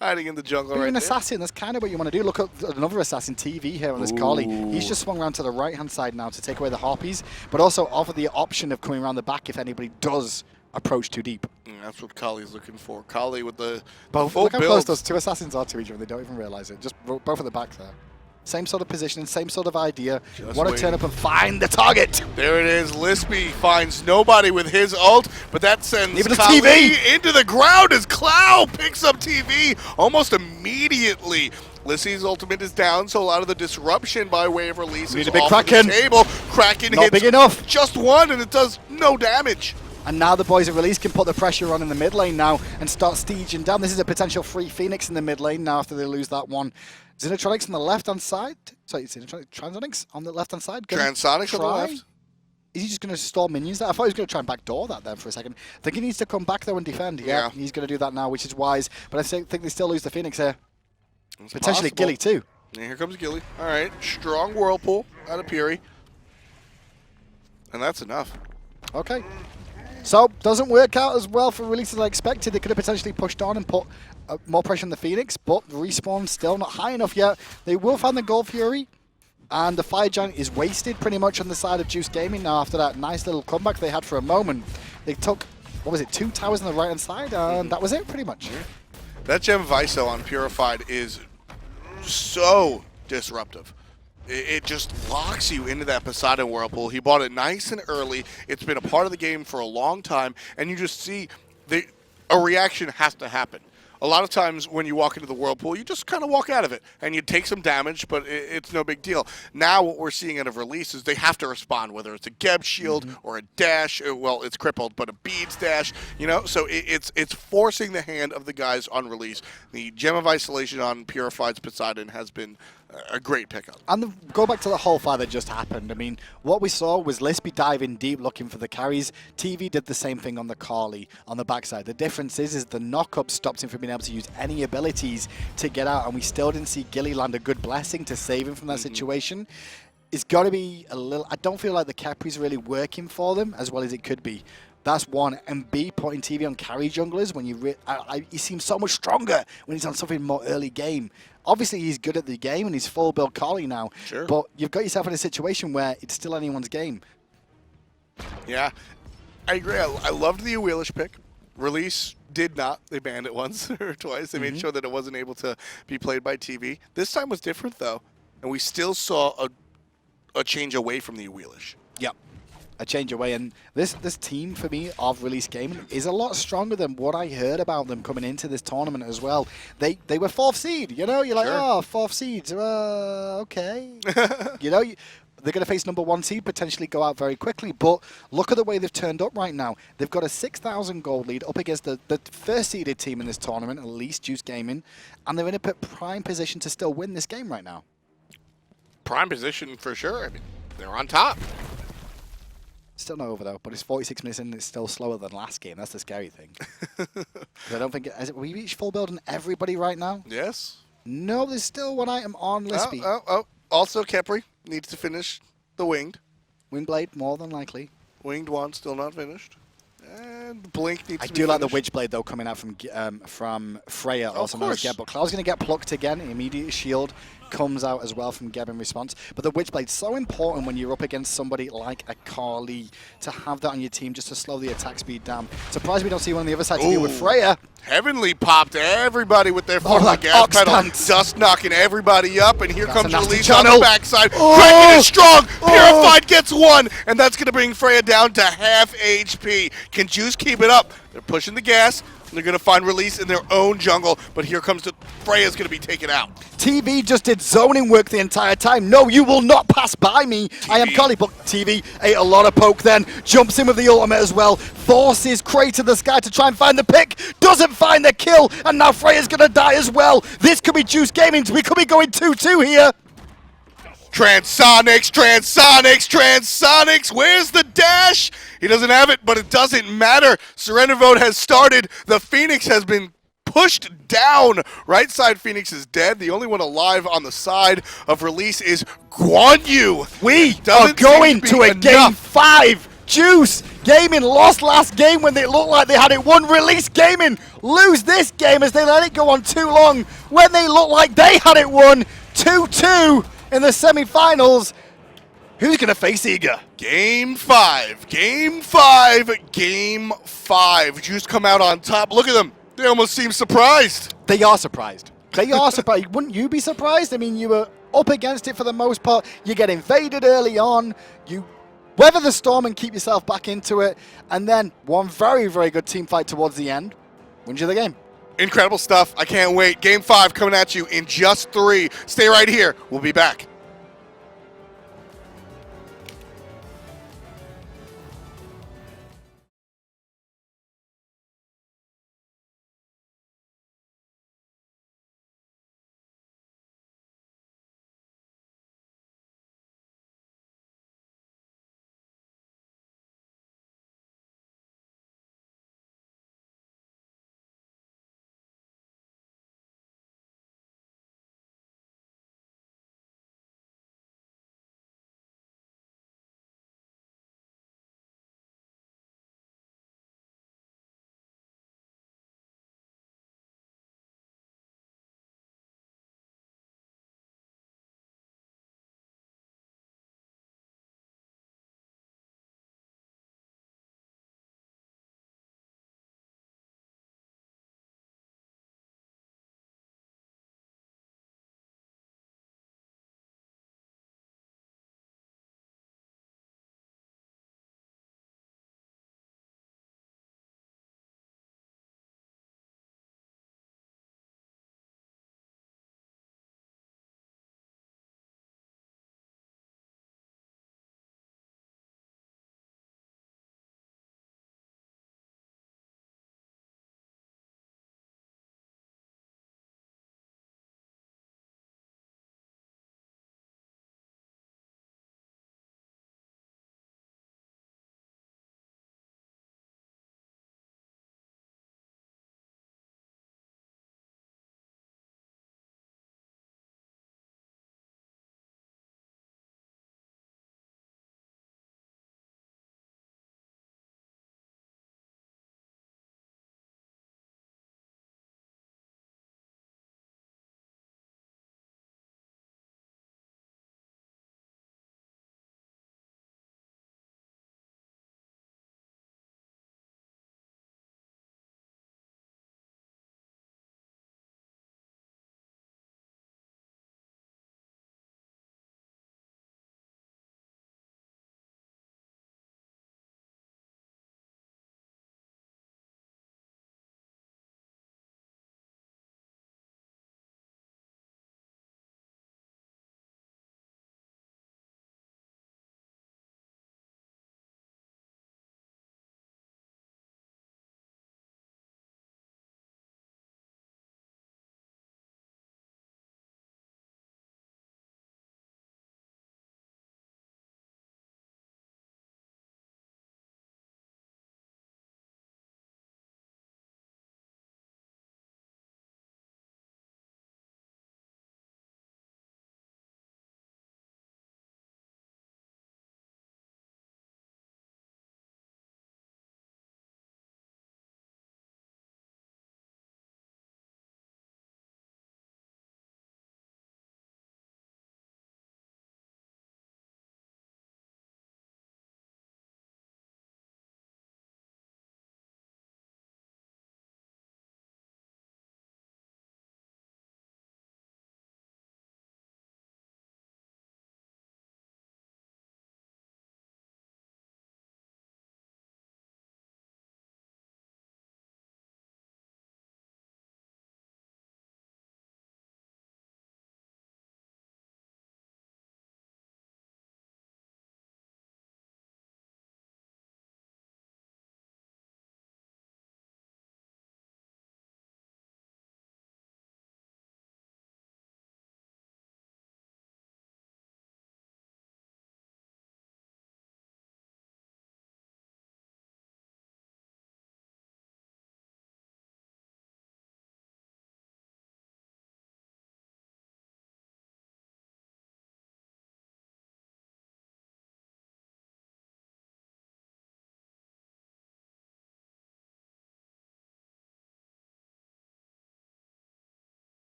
Hiding in the jungle Being right an assassin, that's kind of what you want to do. Look at another assassin, TeeVee, here on this Kali. He's just swung around to the right-hand side now to take away the Harpies, but also offer the option of coming around the back if anybody does approach too deep. That's what Kali's looking for. Kali with the full build. Look how close those 2 assassins are to each other. They don't even realize it. Just both at the back there. Same sort of positioning, same sort of idea. Want to turn up and find the target. There it is. Lispy finds nobody with his ult, but that sends even Kali TeeVee into the ground as Clow picks up TeeVee almost immediately. Lispy's ultimate is down, so a lot of the disruption by way of release is off Kraken. the table. Kraken Not hits big enough. Just 1, and it does no damage. And now the boys at Release can put the pressure on in the mid lane now and start staging down. This is a potential free Phoenix in the mid lane now after they lose that one. Xenotronics on the left-hand side. Sorry, Transonics on the left-hand side. Transonics on the left. Is he just going to stall minions there? I thought he was going to try and backdoor that then for a second. I think he needs to come back though and defend. Yeah. He's going to do that now, which is wise. But I think they still lose the Phoenix here. It's potentially possible. Gili too. And here comes Gili. All right, strong Whirlpool out of Puri. And that's enough. Okay. So, doesn't work out as well for Release as I expected. They could have potentially pushed on and put more pressure on the Phoenix, but the respawn still not high enough yet. They will find the Gold Fury, and the Fire Giant is wasted pretty much on the side of Juice Gaming now after that nice little comeback they had for a moment. They took, what was it, 2 towers on the right-hand side, and that was it pretty much. That Gem Viso on Purified is so disruptive. It just locks you into that Poseidon Whirlpool. He bought it nice and early. It's been a part of the game for a long time, and you just see a reaction has to happen. A lot of times when you walk into the Whirlpool, you just kind of walk out of it, and you take some damage, but it's no big deal. Now what we're seeing out of Release is they have to respond, whether it's a Geb shield or a dash. Well, it's crippled, but a beads dash, you know? So it's forcing the hand of the guys on Release. The Gem of Isolation on Purified's Poseidon has been a great pickup. And go back to the whole fight that just happened. I mean, what we saw was Lispy diving deep looking for the carries. TeeVee did the same thing on the Kali on the backside. The difference is the knock-up stopped him from being able to use any abilities to get out, and we still didn't see Gili land a good blessing to save him from that situation. It's got to be a little... I don't feel like the Khepri's really working for them as well as it could be. That's one. And B, putting TeeVee on carry junglers when he seems so much stronger when he's on something more early game. Obviously, he's good at the game and he's full build Kali now. Sure. But you've got yourself in a situation where it's still anyone's game. Yeah, I agree. I loved the Wheelish pick. Release did not. They banned it once or twice. They made sure that it wasn't able to be played by TeeVee. This time was different, though. And we still saw a change away from the Wheelish. Yep. a change away. And this team, for me, of Release Gaming is a lot stronger than what I heard about them coming into this tournament as well. They were 4th seed, you know? You're like, oh, 4th seeds, okay. You know, they're going to face number 1 seed, potentially go out very quickly. But look at the way they've turned up right now. They've got a 6,000 gold lead up against the first seeded team in this tournament, at least, Juice Gaming. And they're in a prime position to still win this game right now. Prime position for sure. I mean, they're on top. Still not over though, but it's 46 minutes in and it's still slower than last game. That's the scary thing. I don't think we reached full build on everybody right now? Yes. No, there's still one item on Lispy. Also, Khepri needs to finish the winged. Wingblade, more than likely. Winged one still not finished. And Blink needs to be I do like the finished. Witchblade though coming out from Freya, also known as Geb. But Cloud's going to get plucked again. Immediate shield comes out as well from Geb in response. But the Witchblade's so important when you're up against somebody like a Carly to have that on your team just to slow the attack speed down. Surprised we don't see one on the other side to deal with Freya. Heavenly popped everybody with their foot on the gas pedal. Dust knocking everybody up, and here comes Release on the backside. Kraken is strong. Purified gets 1, and that's going to bring Freya down to half HP. Can Juice keep it up? They're pushing the gas. They're going to find Release in their own jungle, but here comes Freya's going to be taken out. TeeVee just did zoning work the entire time. No, you will not pass by me. TeeVee. I am Carly, but TeeVee ate a lot of poke then. Jumps in with the ultimate as well. Forces Crey to the sky to try and find the pick. Doesn't find the kill, and now Freya's going to die as well. This could be Juice Gaming. We could be going 2-2 here. Transonics, Transonics, Transonics. Where's the dash? He doesn't have it, but it doesn't matter. Surrender vote has started. The Phoenix has been pushed down. Right side Phoenix is dead. The only one alive on the side of Release is Guan. We are going to a game 5. Juice Gaming lost last game when they looked like they had it won. Release Gaming lose this game as they let it go on too long when they looked like they had it won. 2-2 in the semi-finals. Who's going to face Eager? Game 5. Game 5. Game 5. Juice come out on top. Look at them. They almost seem surprised. They are surprised. They are surprised. Wouldn't you be surprised? I mean, you were up against it for the most part. You get invaded early on. You weather the storm and keep yourself back into it. And then one very, very good team fight towards the end wins you the game. Incredible stuff. I can't wait. Game 5 coming at you in just 3. Stay right here. We'll be back.